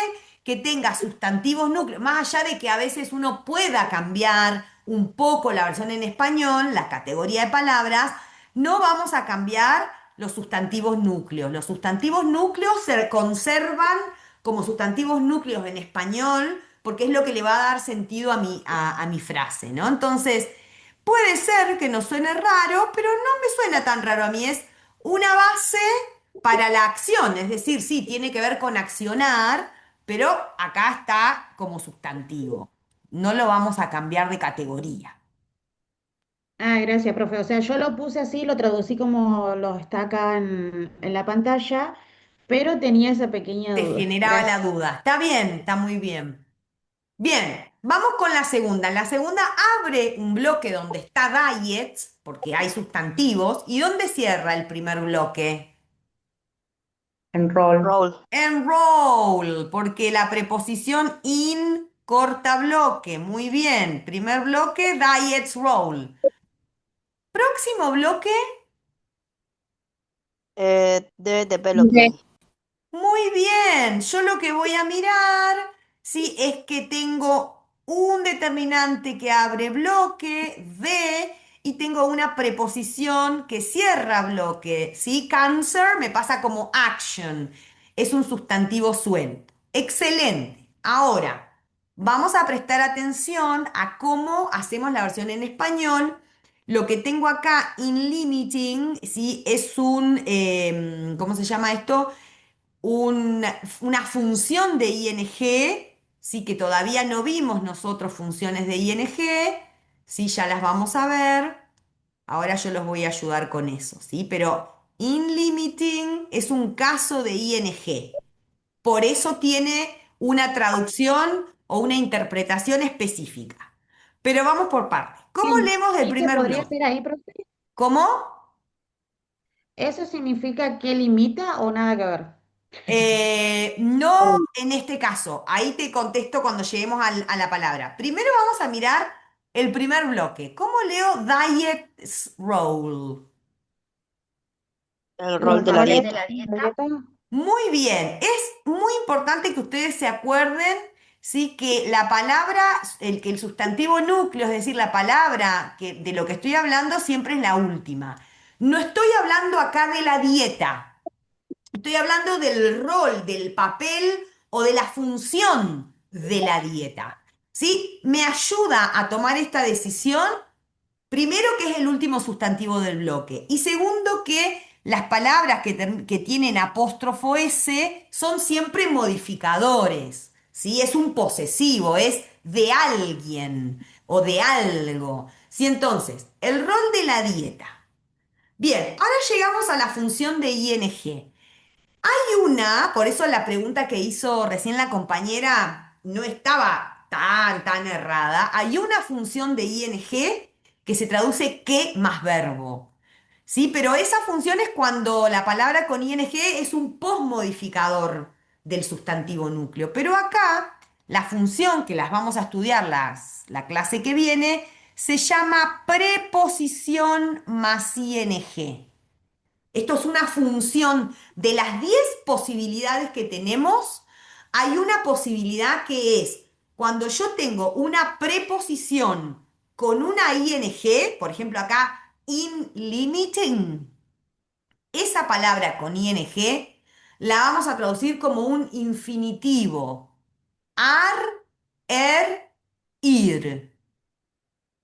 que tenga sustantivos núcleos, más allá de que a veces uno pueda cambiar un poco la versión en español, la categoría de palabras, no vamos a cambiar los sustantivos núcleos. Los sustantivos núcleos se conservan como sustantivos núcleos en español porque es lo que le va a dar sentido a mi frase, ¿no? Entonces, puede ser que nos suene raro, pero no me suena tan raro a mí. Es una base para la acción, es decir, sí, tiene que ver con accionar, pero acá está como sustantivo. No lo vamos a cambiar de categoría. Ah, gracias, profe. O sea, yo lo puse así, lo traducí como lo está acá en la pantalla, pero tenía esa pequeña Te duda. generaba la Gracias. duda. Está bien, está muy bien. Bien, vamos con la segunda. La segunda abre un bloque donde está diets, porque hay sustantivos, y ¿dónde cierra el primer bloque? Enroll. Roll. Enroll, porque la preposición in corta bloque. Muy bien. Primer bloque, diets roll. Próximo bloque, The development. muy bien. Yo lo que voy a mirar, sí, es que tengo un determinante que abre bloque, de, y tengo una preposición que cierra bloque, ¿sí? Cancer me pasa como action, es un sustantivo suelto. Excelente. Ahora, vamos a prestar atención a cómo hacemos la versión en español. Lo que tengo acá, in limiting, ¿sí? Es un, ¿cómo se llama esto? Una función de ing, sí, que todavía no vimos nosotros funciones de ing, sí, ya las vamos a ver. Ahora yo los voy a ayudar con eso, ¿sí? Pero in limiting es un caso de ing. Por eso tiene una traducción o una interpretación específica. Pero vamos por partes. ¿Qué ¿Cómo leemos el límite primer podría bloque? ser ahí, profe? ¿Cómo? ¿Eso significa que limita o nada que ver? No en este caso. Ahí te contesto cuando lleguemos a la palabra. Primero vamos a mirar el primer bloque. ¿Cómo leo diet's role? El ¿El rol de la rol de dieta. la dieta? Muy bien. Es muy importante que ustedes se acuerden, sí, que la palabra, que el sustantivo núcleo, es decir, la palabra de lo que estoy hablando, siempre es la última. No estoy hablando acá de la dieta. Estoy hablando del rol, del papel o de la función de la dieta. ¿Sí? Me ayuda a tomar esta decisión, primero que es el último sustantivo del bloque y segundo que las palabras que tienen apóstrofo S son siempre modificadores. ¿Sí? Es un posesivo, es de alguien o de algo. ¿Sí? Entonces, el rol de la dieta. Bien, ahora llegamos a la función de ing. Hay una, por eso la pregunta que hizo recién la compañera no estaba tan errada. Hay una función de ing que se traduce que más verbo. Sí, pero esa función es cuando la palabra con ing es un posmodificador del sustantivo núcleo. Pero acá la función que las vamos a estudiar la clase que viene se llama preposición más ing. Esto es una función de las 10 posibilidades que tenemos. Hay una posibilidad que es cuando yo tengo una preposición con una ing, por ejemplo acá, in limiting, esa palabra con ing la vamos a traducir como un infinitivo. Ar, ir.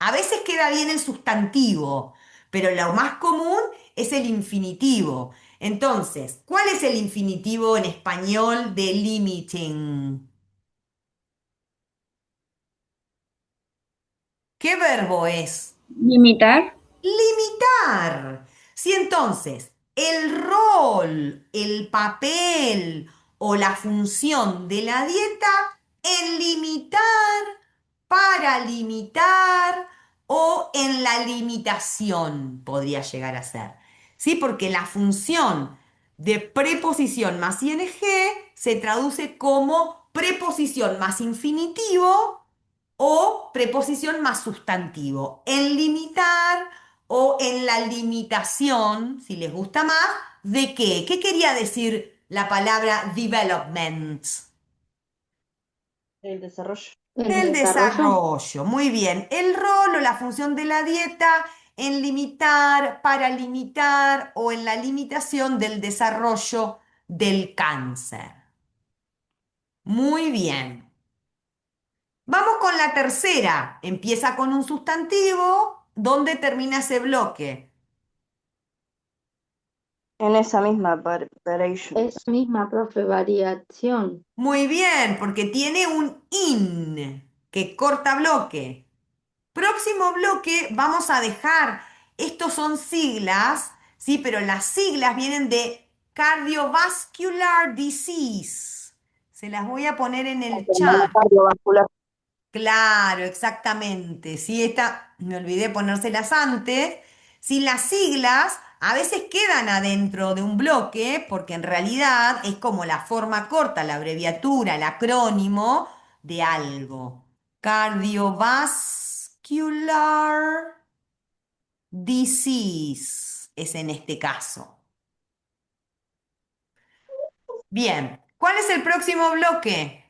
A veces queda bien el sustantivo, pero lo más común es el infinitivo. Entonces, ¿cuál es el infinitivo en español de limiting? ¿Qué verbo es? Limitar. Limitar. Si entonces el rol, el papel o la función de la dieta en limitar, para limitar o en la limitación podría llegar a ser. ¿Sí? Porque la función de preposición más ing se traduce como preposición más infinitivo o preposición más sustantivo. En limitar o en la limitación, si les gusta más, ¿de qué? ¿Qué quería decir la palabra development? El desarrollo. El Del desarrollo. desarrollo. Muy bien. El rol o la función de la dieta en limitar, para limitar o en la limitación del desarrollo del cáncer. Muy bien. Vamos con la tercera. Empieza con un sustantivo. ¿Dónde termina ese bloque? En esa misma variation. Esa misma, profe, variación. Muy bien, porque tiene un in que corta bloque. Próximo bloque vamos a dejar, estos son siglas, ¿sí? Pero las siglas vienen de cardiovascular disease. Se las voy a poner en el Enfermedad chat. cardiovascular. Claro, exactamente. Sí, esta, me olvidé ponérselas antes. Sí, las siglas a veces quedan adentro de un bloque porque en realidad es como la forma corta, la abreviatura, el acrónimo de algo. Cardiovascular disease es en este caso. Bien, ¿cuál es el próximo bloque?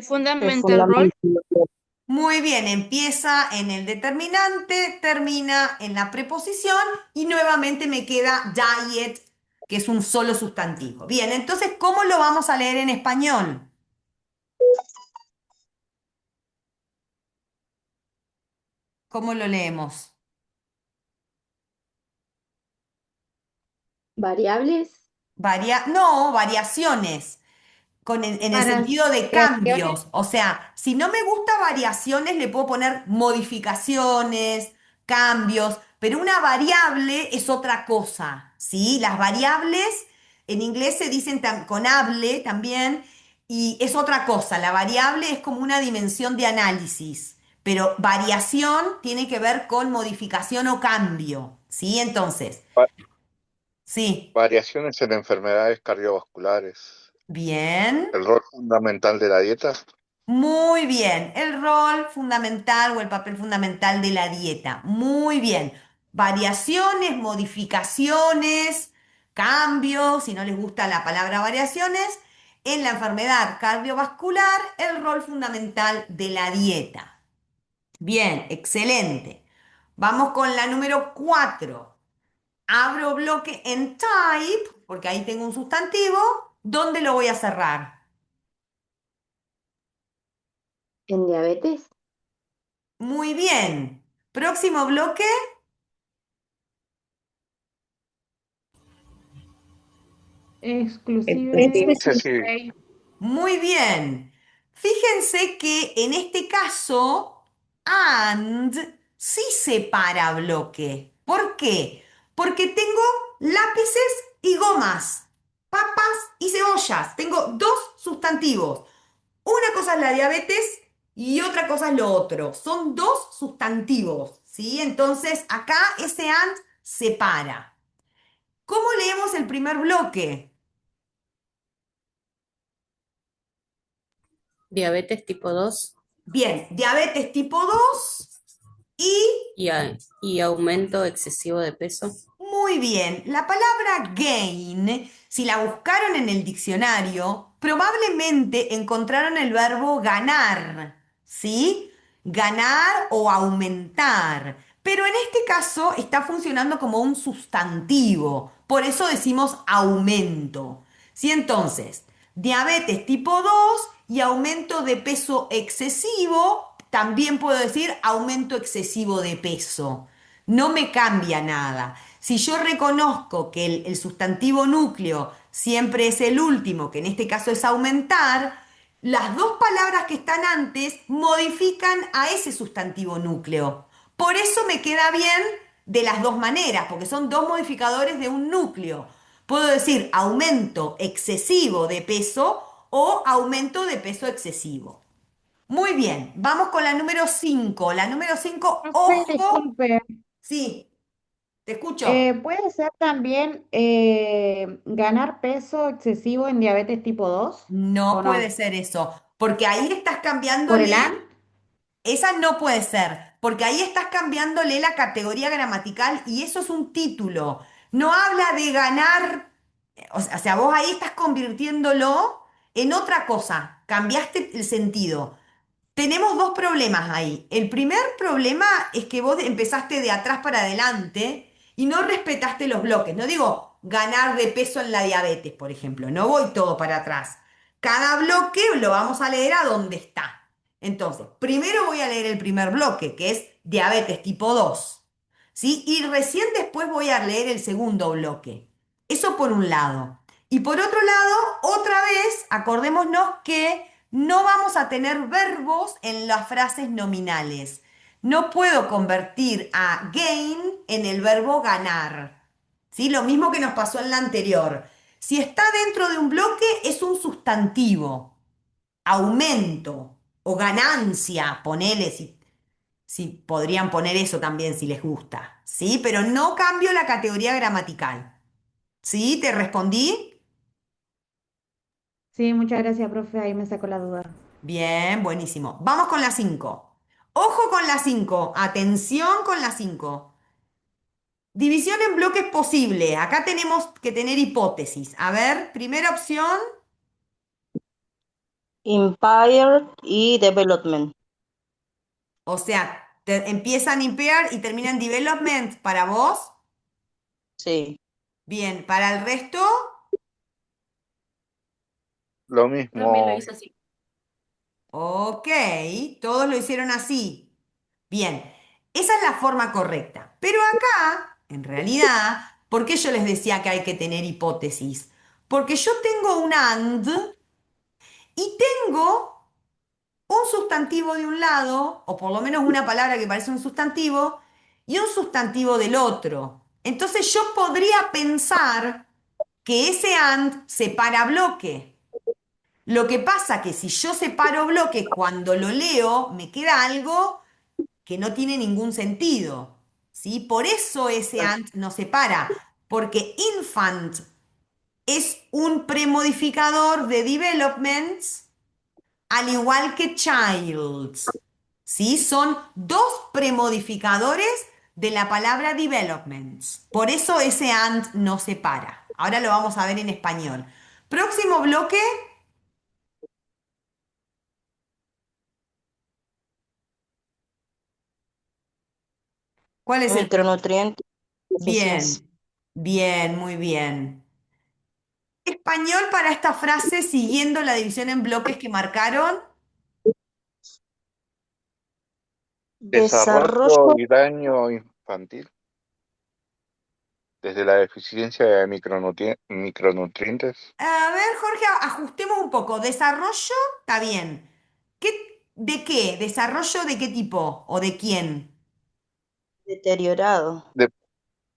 Fundamental rol. Muy bien, empieza en el determinante, termina en la preposición y nuevamente me queda diet, que es un solo sustantivo. Bien, entonces, ¿cómo lo vamos a leer en español? ¿Cómo lo leemos? ¿Variables? No, variaciones. En el sentido de Variaciones. cambios. O sea, si no me gusta variaciones, le puedo poner modificaciones, cambios, pero una variable es otra cosa, ¿sí? Las variables en inglés se dicen con able también y es otra cosa. La variable es como una dimensión de análisis, pero variación tiene que ver con modificación o cambio, ¿sí? Entonces, Va- sí, Variaciones en enfermedades cardiovasculares. bien. El rol fundamental de la dieta. Muy bien, el rol fundamental o el papel fundamental de la dieta. Muy bien. Variaciones, modificaciones, cambios, si no les gusta la palabra variaciones, en la enfermedad cardiovascular, el rol fundamental de la dieta. Bien, excelente. Vamos con la número 4. Abro bloque en type, porque ahí tengo un sustantivo. ¿Dónde lo voy a cerrar? ¿En diabetes? Muy bien. Próximo bloque. Exclusive. Excesivo. Muy bien. Fíjense que en este caso, and sí separa bloque. ¿Por qué? Porque tengo lápices y gomas, papas y cebollas. Tengo dos sustantivos. Una cosa es la diabetes y otra cosa es lo otro. Son dos sustantivos, ¿sí? Entonces acá ese and separa. ¿Cómo leemos el primer bloque? Diabetes tipo 2 Bien, diabetes tipo 2 y, y aumento excesivo de peso. muy bien, la palabra gain, si la buscaron en el diccionario, probablemente encontraron el verbo ganar, ¿sí? Ganar o aumentar. Pero en este caso está funcionando como un sustantivo, por eso decimos aumento. ¿Sí? Entonces, diabetes tipo 2 y aumento de peso excesivo, también puedo decir aumento excesivo de peso. No me cambia nada. Si yo reconozco que el sustantivo núcleo siempre es el último, que en este caso es aumentar, las dos palabras que están antes modifican a ese sustantivo núcleo. Por eso me queda bien de las dos maneras, porque son dos modificadores de un núcleo. Puedo decir aumento excesivo de peso o aumento de peso excesivo. Muy bien, vamos con la número 5. La número 5, Profe, ojo. disculpe. Sí, te escucho. ¿Puede ser también ganar peso excesivo en diabetes tipo 2 No o puede no? ser eso, porque ahí estás ¿Por el cambiándole, AN? esa no puede ser, porque ahí estás cambiándole la categoría gramatical y eso es un título. No habla de ganar, o sea, vos ahí estás convirtiéndolo en otra cosa, cambiaste el sentido. Tenemos dos problemas ahí. El primer problema es que vos empezaste de atrás para adelante y no respetaste los bloques. No digo ganar de peso en la diabetes, por ejemplo. No voy todo para atrás. Cada bloque lo vamos a leer a donde está. Entonces, primero voy a leer el primer bloque, que es diabetes tipo 2, ¿sí? Y recién después voy a leer el segundo bloque. Eso por un lado. Y por otro lado, otra vez, acordémonos que no vamos a tener verbos en las frases nominales. No puedo convertir a gain en el verbo ganar. ¿Sí? Lo mismo que nos pasó en la anterior. Si está dentro de un bloque, es un sustantivo. Aumento o ganancia, ponele si podrían poner eso también si les gusta. ¿Sí? Pero no cambio la categoría gramatical. ¿Sí? ¿Te respondí? Sí, muchas gracias, profe. Ahí me sacó la duda. Bien, buenísimo. Vamos con la 5. Ojo con la 5. Atención con la 5. División en bloques posible. Acá tenemos que tener hipótesis. A ver, primera opción. Empire y development. O sea, empiezan impaired y terminan development para vos. Sí. Bien, para el resto, Lo También lo mismo. hice así. ok, todos lo hicieron así. Bien, esa es la forma correcta. Pero acá, en realidad, ¿por qué yo les decía que hay que tener hipótesis? Porque yo tengo un and y tengo un sustantivo de un lado, o por lo menos una palabra que parece un sustantivo, y un sustantivo del otro. Entonces yo podría pensar que ese and separa bloque. Lo que pasa que si yo separo bloque, cuando lo leo, me queda algo que no tiene ningún sentido. ¿Sí? Por eso ese and no separa, porque infant es un premodificador de developments al igual que childs. ¿Sí? Son dos premodificadores de la palabra developments. Por eso ese and no separa. Ahora lo vamos a ver en español. Próximo bloque. ¿Cuál es el próximo? Micronutrientes, deficiencia. Bien, bien, muy bien. Español para esta frase siguiendo la división en bloques que marcaron. Desarrollo Desarrollo y daño infantil. Desde la deficiencia de micronutrientes. A ver, Jorge, ajustemos un poco. Desarrollo, está bien. ¿De qué? ¿Desarrollo de qué tipo o de quién? deteriorado.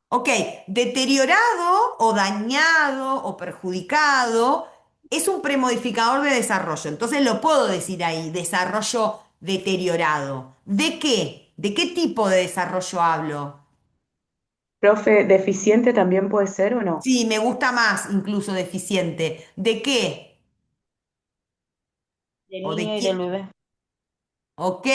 Ok, deteriorado o dañado o perjudicado es un premodificador de desarrollo. Entonces lo puedo decir ahí, desarrollo deteriorado. ¿De qué? ¿De qué tipo de desarrollo hablo? Profe, ¿deficiente también puede ser o no? Sí, me gusta más incluso deficiente. ¿De qué? Del ¿O de niño y del quién? bebé. Ok.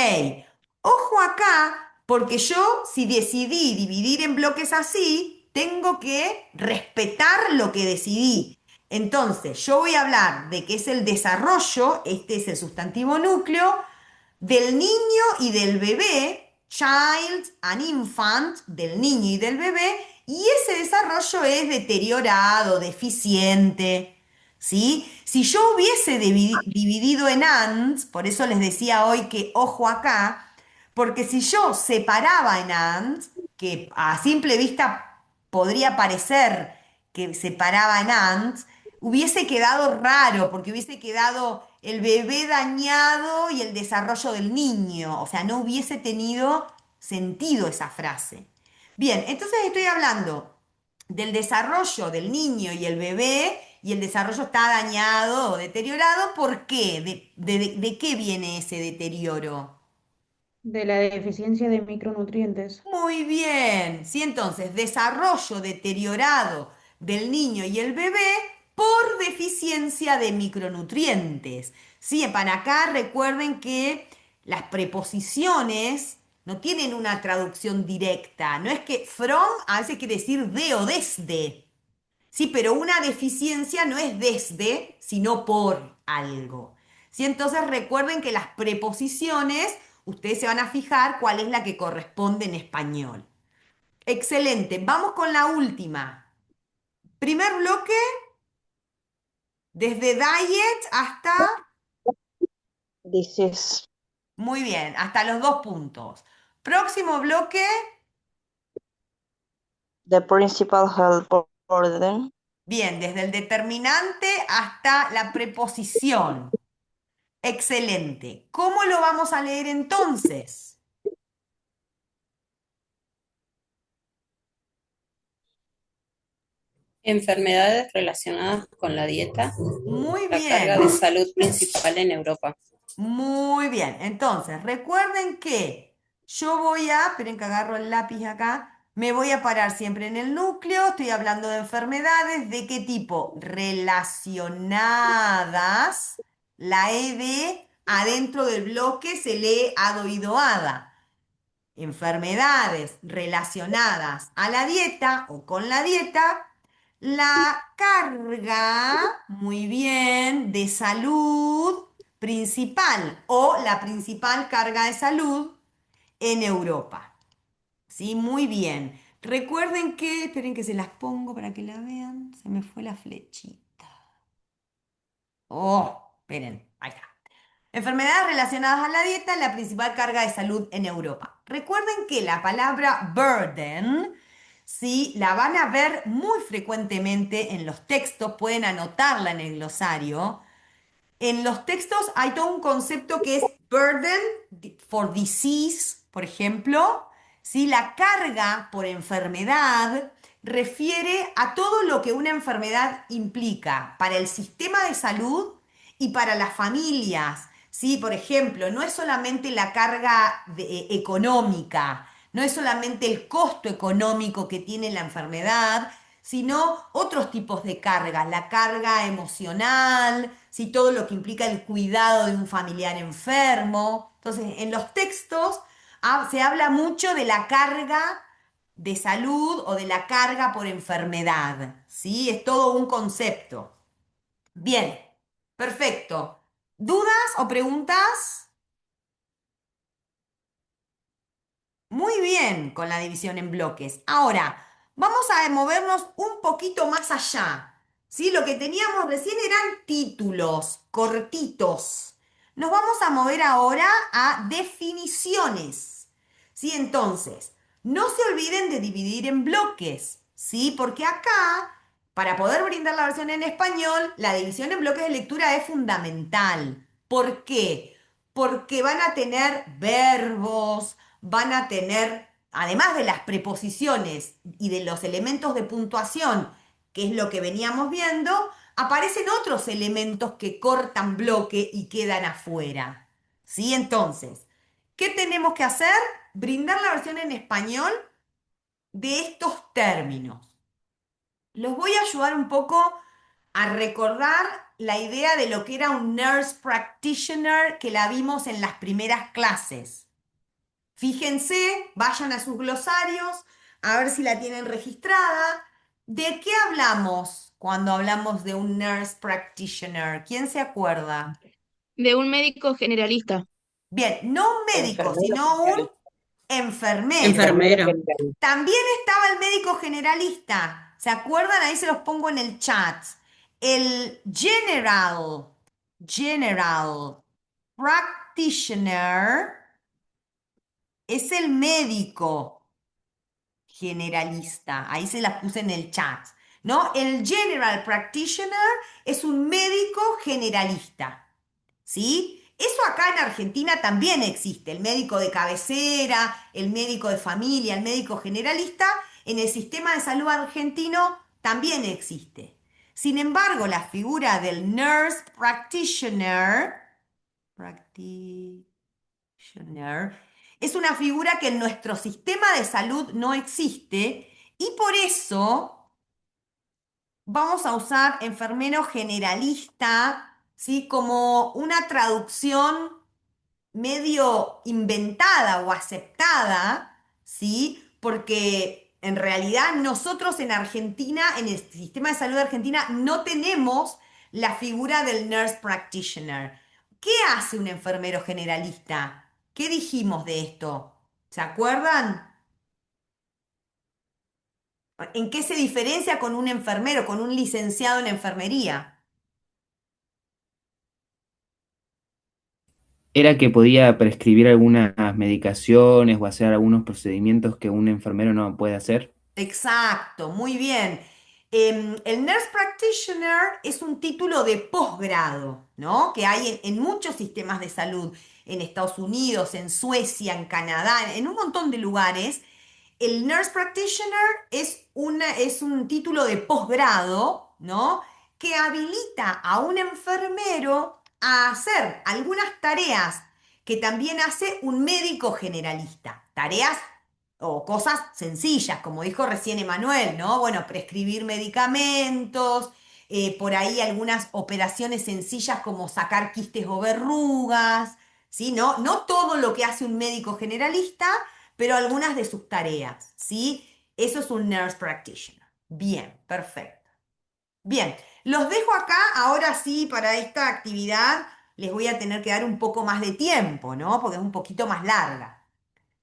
Ojo acá, porque yo si decidí dividir en bloques así, tengo que respetar lo que decidí. Entonces, yo voy a hablar de qué es el desarrollo, este es el sustantivo núcleo, del niño y del bebé, child and infant, del niño y del bebé, y ese desarrollo es deteriorado, deficiente. ¿Sí? Si yo hubiese dividido en and, por eso les decía hoy que ojo acá, porque si yo separaba en and, que a simple vista podría parecer que separaba en and, hubiese quedado raro, porque hubiese quedado el bebé dañado y el desarrollo del niño, o sea, no hubiese tenido sentido esa frase. Bien, entonces estoy hablando del desarrollo del niño y el bebé, y el desarrollo está dañado o deteriorado. ¿Por qué? ¿De qué viene ese deterioro? De la deficiencia de micronutrientes. Muy bien, sí, entonces, desarrollo deteriorado del niño y el bebé por deficiencia de micronutrientes. Sí, para acá recuerden que las preposiciones no tienen una traducción directa. No es que from a veces quiere decir de o desde. Sí, pero una deficiencia no es desde, sino por algo. Sí, entonces recuerden que las preposiciones, ustedes se van a fijar cuál es la que corresponde en español. Excelente, vamos con la última. Primer bloque, desde diet hasta, Disease. muy bien, hasta los 2 puntos. Próximo bloque, The principal health burden. bien, desde el determinante hasta la preposición. Excelente. ¿Cómo lo vamos a leer entonces? Enfermedades relacionadas con la dieta, Muy la carga de bien, salud principal en Europa. muy bien. Entonces, recuerden que yo voy a, esperen que agarro el lápiz acá, me voy a parar siempre en el núcleo, estoy hablando de enfermedades, ¿de qué tipo? Relacionadas, la ED adentro del bloque se lee ado, ido, ada. Enfermedades relacionadas a la dieta o con la dieta, la carga, muy bien, de salud principal o la principal carga de salud en Europa. ¿Sí? Muy bien. Recuerden que, esperen que se las pongo para que la vean. Se me fue la flechita. Oh, esperen, ahí está. Enfermedades relacionadas a la dieta, la principal carga de salud en Europa. Recuerden que la palabra burden, ¿sí? La van a ver muy frecuentemente en los textos, pueden anotarla en el glosario. En los textos hay todo un concepto que es burden for disease, por ejemplo, ¿sí? La carga por enfermedad refiere a todo lo que una enfermedad implica para el sistema de salud y para las familias, ¿sí? Por ejemplo, no es solamente la carga económica, no es solamente el costo económico que tiene la enfermedad, sino otros tipos de cargas, la carga emocional, ¿sí? Todo lo que implica el cuidado de un familiar enfermo. Entonces, en los textos se habla mucho de la carga de salud o de la carga por enfermedad, ¿sí? Es todo un concepto. Bien, perfecto. ¿Dudas o preguntas? Muy bien con la división en bloques. Ahora, vamos a movernos un poquito más allá. ¿Sí? Lo que teníamos recién eran títulos cortitos. Nos vamos a mover ahora a definiciones. ¿Sí? Entonces, no se olviden de dividir en bloques. ¿Sí? Porque acá, para poder brindar la versión en español, la división en bloques de lectura es fundamental. ¿Por qué? Porque van a tener verbos, van a tener, además de las preposiciones y de los elementos de puntuación, que es lo que veníamos viendo, aparecen otros elementos que cortan bloque y quedan afuera. ¿Sí? Entonces, ¿qué tenemos que hacer? Brindar la versión en español de estos términos. Los voy a ayudar un poco a recordar la idea de lo que era un nurse practitioner que la vimos en las primeras clases. Fíjense, vayan a sus glosarios, a ver si la tienen registrada. ¿De qué hablamos cuando hablamos de un nurse practitioner? ¿Quién se acuerda? De un médico generalista. Bien, no un médico, Enfermero sino un generalista. enfermero. Enfermero. También estaba el médico generalista. ¿Se acuerdan? Ahí se los pongo en el chat. El general practitioner es el médico generalista. Ahí se las puse en el chat, ¿no? El general practitioner es un médico generalista, ¿sí? Eso acá en Argentina también existe. El médico de cabecera, el médico de familia, el médico generalista, en el sistema de salud argentino también existe. Sin embargo, la figura del nurse practitioner es una figura que en nuestro sistema de salud no existe y por eso vamos a usar enfermero generalista, ¿sí? Como una traducción medio inventada o aceptada, ¿sí? Porque en realidad nosotros en Argentina, en el sistema de salud de Argentina, no tenemos la figura del nurse practitioner. ¿Qué hace un enfermero generalista? ¿Qué dijimos de esto? ¿Se acuerdan? ¿En qué se diferencia con un enfermero, con un licenciado en enfermería? Era que podía prescribir algunas medicaciones o hacer algunos procedimientos que un enfermero no puede hacer. Exacto, muy bien. El Nurse Practitioner es un título de posgrado, ¿no? Que hay en muchos sistemas de salud, en Estados Unidos, en Suecia, en Canadá, en un montón de lugares. El Nurse Practitioner es un título de posgrado, ¿no? Que habilita a un enfermero a hacer algunas tareas que también hace un médico generalista. Tareas o cosas sencillas, como dijo recién Emanuel, ¿no? Bueno, prescribir medicamentos, por ahí algunas operaciones sencillas como sacar quistes o verrugas, ¿sí? No todo lo que hace un médico generalista, pero algunas de sus tareas, ¿sí? Eso es un nurse practitioner. Bien, perfecto. Bien, los dejo acá ahora sí para esta actividad les voy a tener que dar un poco más de tiempo, ¿no? Porque es un poquito más larga.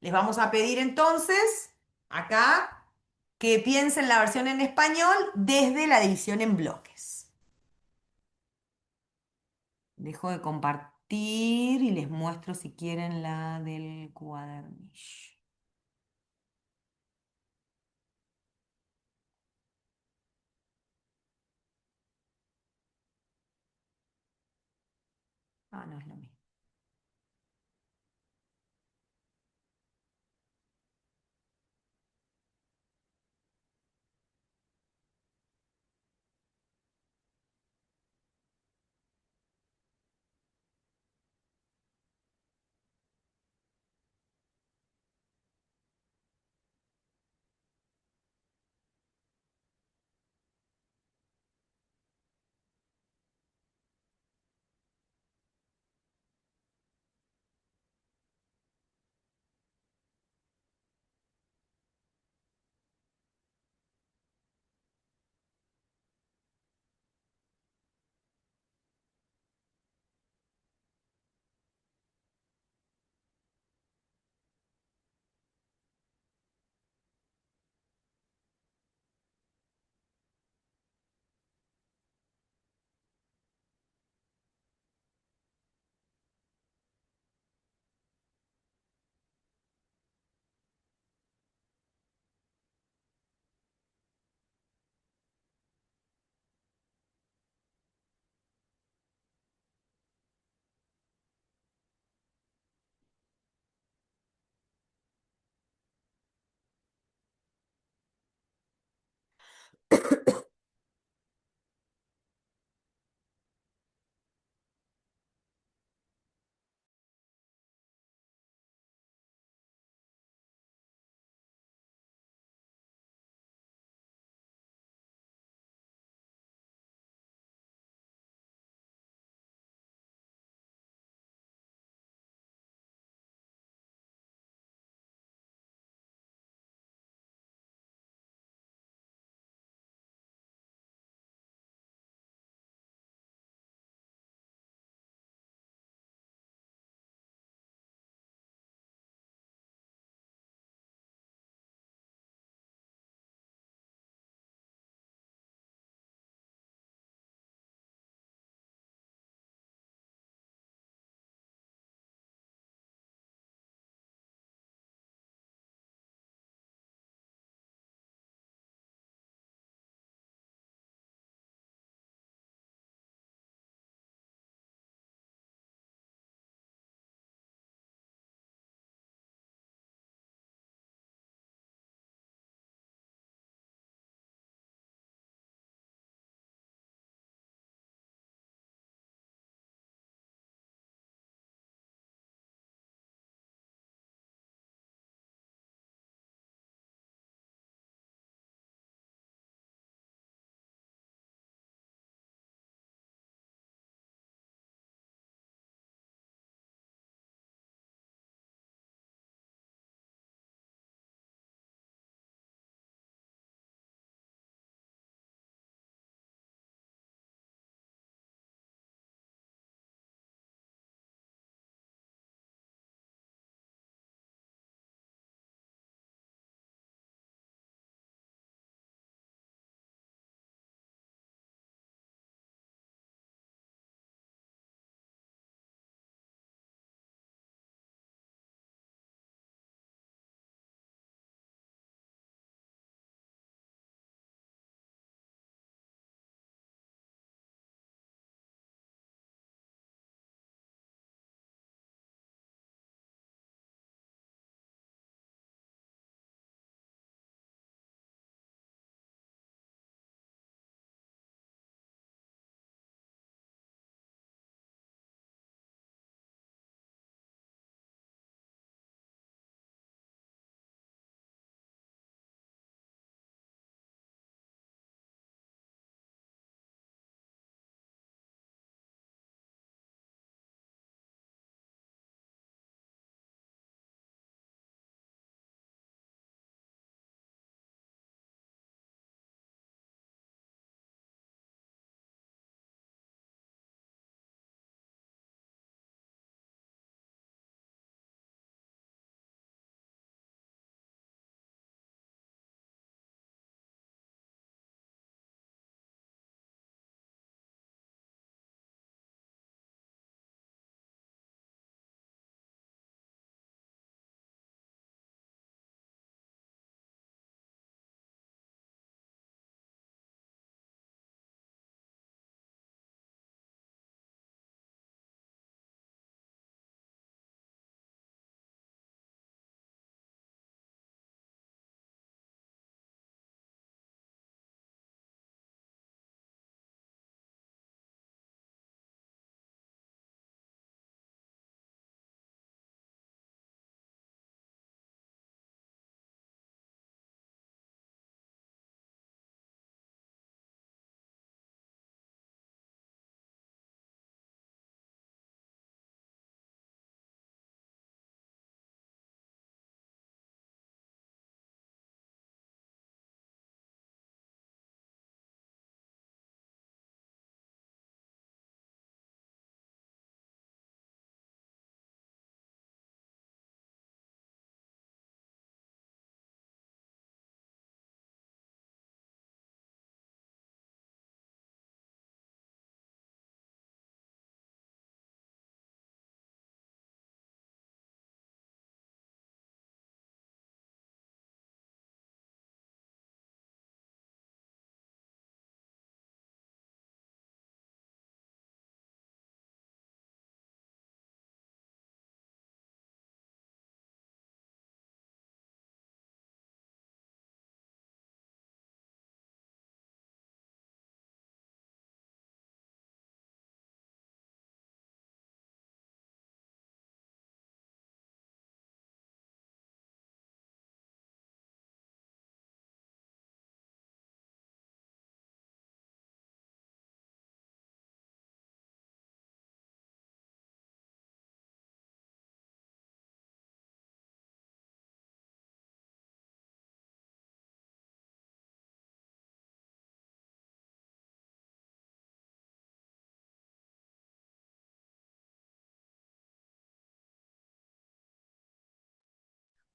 Les vamos a pedir entonces, acá, que piensen la versión en español desde la división en bloques. Dejo de compartir y les muestro si quieren la del cuadernillo. Ah, no es lo mismo.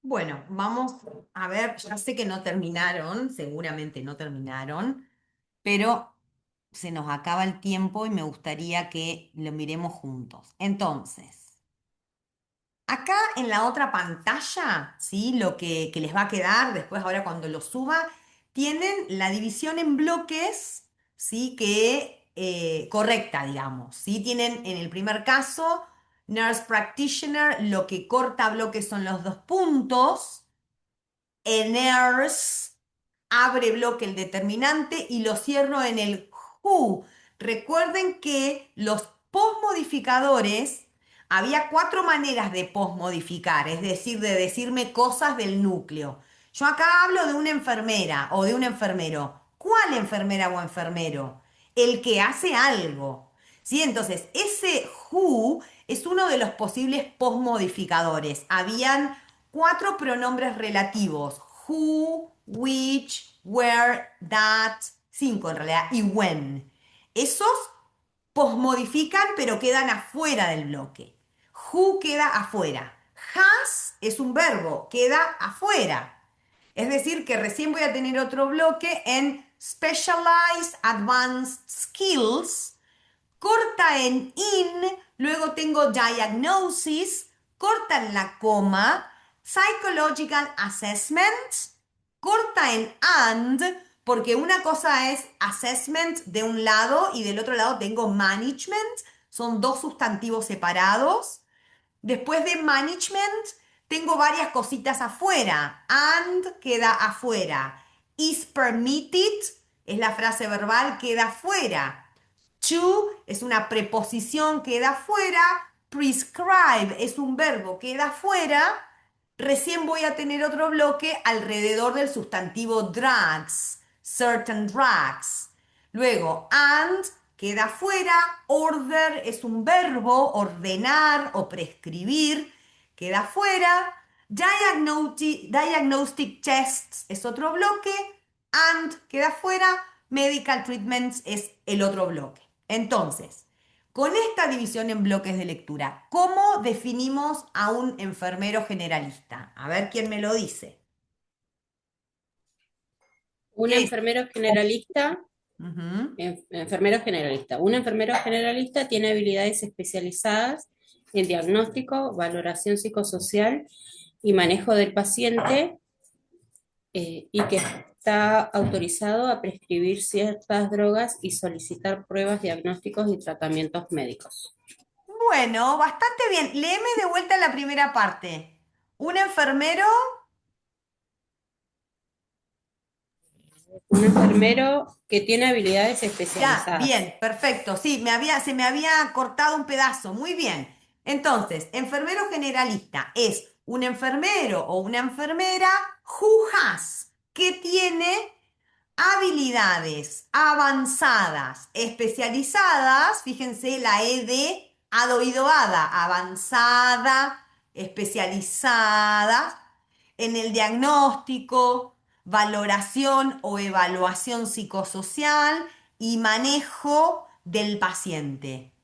Bueno, vamos a ver, ya sé que no terminaron, seguramente no terminaron, pero se nos acaba el tiempo y me gustaría que lo miremos juntos. Entonces, acá en la otra pantalla, ¿sí? Lo que les va a quedar después, ahora cuando lo suba, tienen la división en bloques, ¿sí? Correcta, digamos, ¿sí? Tienen en el primer caso, Nurse Practitioner, lo que corta bloques son los dos puntos. Nurse, abre bloque el determinante y lo cierro en el who. Recuerden que los posmodificadores, había 4 maneras de posmodificar, es decir, de decirme cosas del núcleo. Yo acá hablo de una enfermera o de un enfermero. ¿Cuál enfermera o enfermero? El que hace algo. ¿Sí? Entonces, ese who es uno de los posibles posmodificadores. Habían 4 pronombres relativos: who, which, where, that, 5 en realidad, y when. Esos posmodifican pero quedan afuera del bloque. Who queda afuera. Has es un verbo, queda afuera. Es decir, que recién voy a tener otro bloque en Specialized Advanced Skills. Corta en in, luego tengo diagnosis, corta en la coma, psychological assessment, corta en and, porque una cosa es assessment de un lado y del otro lado tengo management, son dos sustantivos separados. Después de management tengo varias cositas afuera, and queda afuera, is permitted es la frase verbal, queda afuera. To es una preposición, queda fuera. Prescribe es un verbo, queda fuera. Recién voy a tener otro bloque alrededor del sustantivo drugs, certain drugs. Luego, and queda fuera. Order es un verbo, ordenar o prescribir, queda fuera. Diagnostic tests es otro bloque. And queda fuera. Medical treatments es el otro bloque. Entonces, con esta división en bloques de lectura, ¿cómo definimos a un enfermero generalista? A ver quién me lo dice. Un ¿Qué es? enfermero generalista, Ujú. enfermero generalista. Un enfermero generalista tiene habilidades especializadas en diagnóstico, valoración psicosocial y manejo del paciente, y que está autorizado a prescribir ciertas drogas y solicitar pruebas, diagnósticos y tratamientos médicos. Bueno, bastante bien. Léeme de vuelta la primera parte. Un enfermero, Un enfermero que tiene habilidades ya, especializadas. bien, perfecto. Sí, se me había cortado un pedazo. Muy bien. Entonces, enfermero generalista es un enfermero o una enfermera who has, que tiene habilidades avanzadas, especializadas, fíjense la E de adoidoada, avanzada, especializada en el diagnóstico, valoración o evaluación psicosocial y manejo del paciente.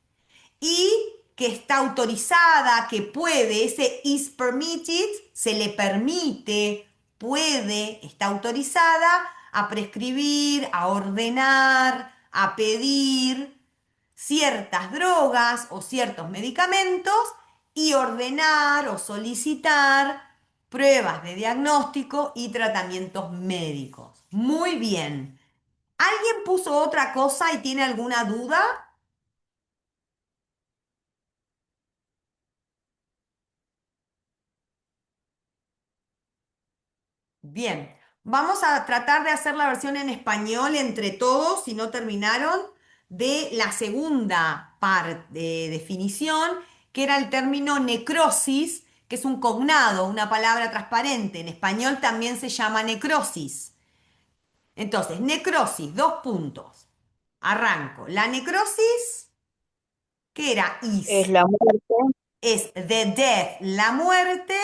Y que está autorizada, que puede, ese is permitted, se le permite, puede, está autorizada a prescribir, a ordenar, a pedir ciertas drogas o ciertos medicamentos y ordenar o solicitar pruebas de diagnóstico y tratamientos médicos. Muy bien. ¿Alguien puso otra cosa y tiene alguna duda? Bien, vamos a tratar de hacer la versión en español entre todos, si no terminaron, de la segunda parte de definición, que era el término necrosis, que es un cognado, una palabra transparente. En español también se llama necrosis. Entonces, necrosis, dos puntos. Arranco. La necrosis, ¿qué era? Es la muerte Es the death, la muerte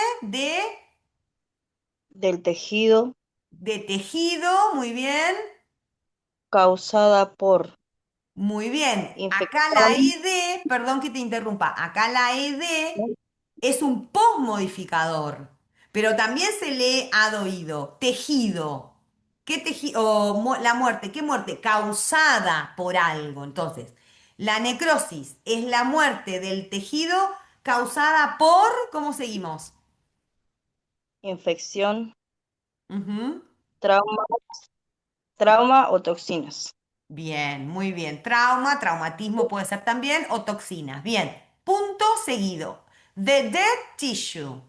del tejido de tejido, muy bien. causada por Muy bien, acá la infección. ED, perdón que te interrumpa, acá la ED es un posmodificador, pero también se lee ad oído. Tejido. ¿Qué tejido? La muerte. ¿Qué muerte? Causada por algo. Entonces, la necrosis es la muerte del tejido causada por, ¿cómo seguimos? Infección, Ujú. trauma, trauma o toxinas. Bien, muy bien. Trauma, traumatismo puede ser también, o toxinas. Bien. Punto seguido. The dead tissue.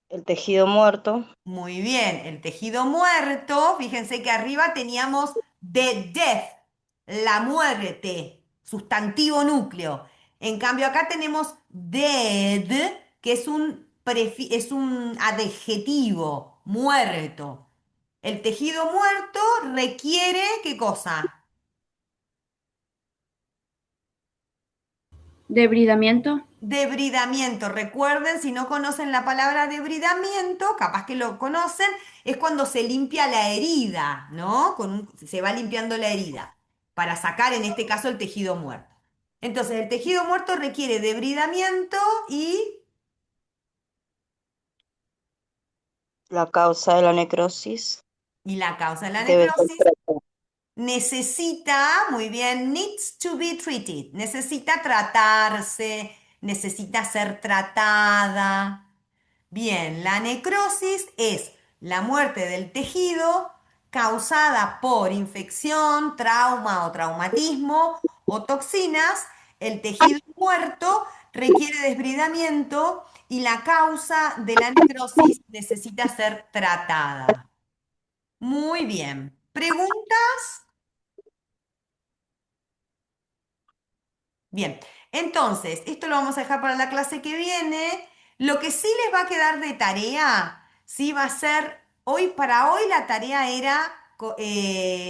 El tejido muerto, Muy bien. El tejido muerto. Fíjense que arriba teníamos the death, la muerte, sustantivo núcleo. En cambio acá tenemos dead, que es es un adjetivo, muerto. El tejido muerto requiere, ¿qué cosa? Debridamiento. Debridamiento. Recuerden, si no conocen la palabra debridamiento, capaz que lo conocen, es cuando se limpia la herida, ¿no? Se va limpiando la herida para sacar, en este caso, el tejido muerto. Entonces, el tejido muerto requiere debridamiento la causa de la necrosis, y la causa de la debe ser necrosis tratada. necesita, muy bien, needs to be treated, necesita tratarse, necesita ser tratada. Bien, la necrosis es la muerte del tejido causada por infección, trauma o traumatismo o toxinas. El tejido muerto requiere desbridamiento y la causa de la necrosis necesita ser tratada. Muy bien. ¿Preguntas? Bien, entonces, esto lo vamos a dejar para la clase que viene. Lo que sí les va a quedar de tarea, sí va a ser, para hoy la tarea era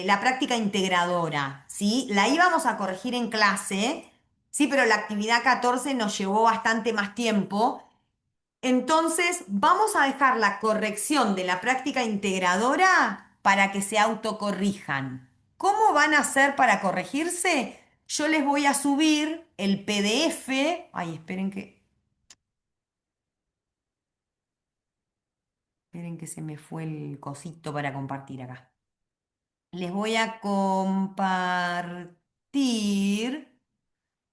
la práctica integradora, ¿sí? La íbamos a corregir en clase, sí, pero la actividad 14 nos llevó bastante más tiempo. Entonces, vamos a dejar la corrección de la práctica integradora para que se autocorrijan. ¿Cómo van a hacer para corregirse? Yo les voy a subir el PDF. Ay, esperen que se me fue el cosito para compartir acá. Les voy a compartir.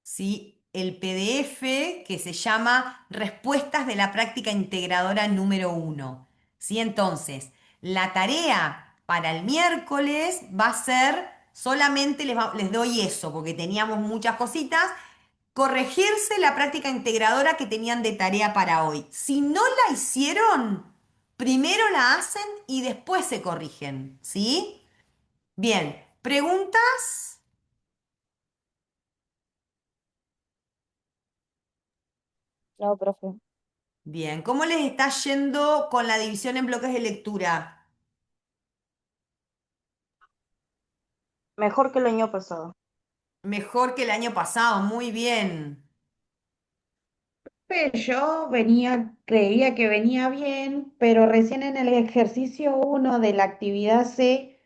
¿Sí? El PDF que se llama Respuestas de la práctica integradora número 1. ¿Sí? Entonces, la tarea para el miércoles va a ser, solamente les doy eso, porque teníamos muchas cositas, corregirse la práctica integradora que tenían de tarea para hoy. Si no la hicieron, primero la hacen y después se corrigen. ¿Sí? Bien, ¿preguntas? No, profe. Bien, ¿cómo les está yendo con la división en bloques de lectura? Mejor que el año pasado. Mejor que el año pasado, muy bien. Yo creía que venía bien, pero recién en el ejercicio 1 de la actividad C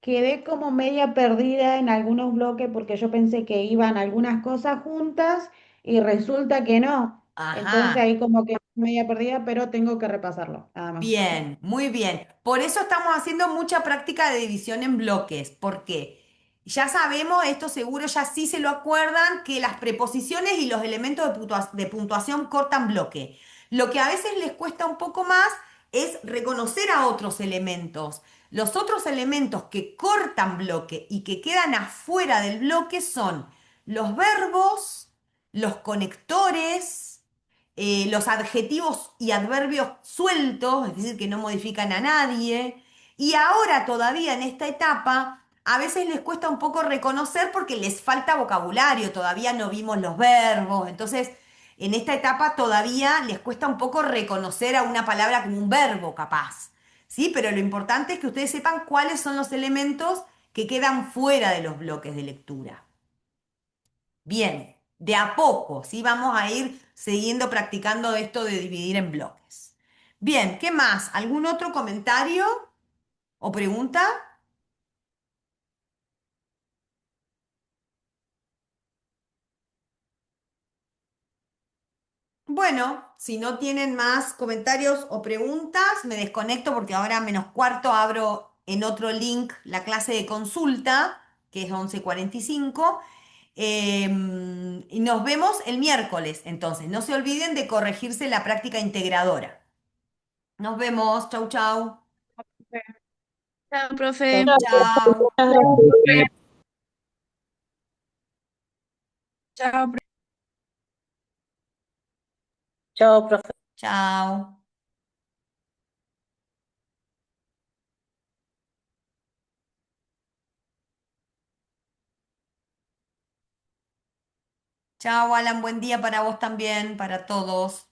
quedé como media perdida en algunos bloques porque yo pensé que iban algunas cosas juntas y resulta que no. Entonces Ajá. ahí como que media perdida, pero tengo que repasarlo, nada más. Bien, muy bien. Por eso estamos haciendo mucha práctica de división en bloques, porque ya sabemos, esto seguro ya sí se lo acuerdan, que las preposiciones y los elementos de puntuación cortan bloque. Lo que a veces les cuesta un poco más es reconocer a otros elementos. Los otros elementos que cortan bloque y que quedan afuera del bloque son los verbos, los conectores, los adjetivos y adverbios sueltos, es decir, que no modifican a nadie. Y ahora todavía en esta etapa, a veces les cuesta un poco reconocer porque les falta vocabulario, todavía no vimos los verbos. Entonces, en esta etapa todavía les cuesta un poco reconocer a una palabra como un verbo capaz. ¿Sí? Pero lo importante es que ustedes sepan cuáles son los elementos que quedan fuera de los bloques de lectura. Bien, de a poco, ¿sí? Vamos a ir siguiendo practicando esto de dividir en bloques. Bien, ¿qué más? ¿Algún otro comentario o pregunta? Bueno, si no tienen más comentarios o preguntas, me desconecto porque ahora menos cuarto abro en otro link la clase de consulta, que es 11:45. Y nos vemos el miércoles, entonces. No se olviden de corregirse la práctica integradora. Nos vemos. Chau, chau. Chao, Chao, profe. Chau. muchas gracias. Chao, Chao, profe. Chau. Chau, Alan. Buen día para vos también, para todos.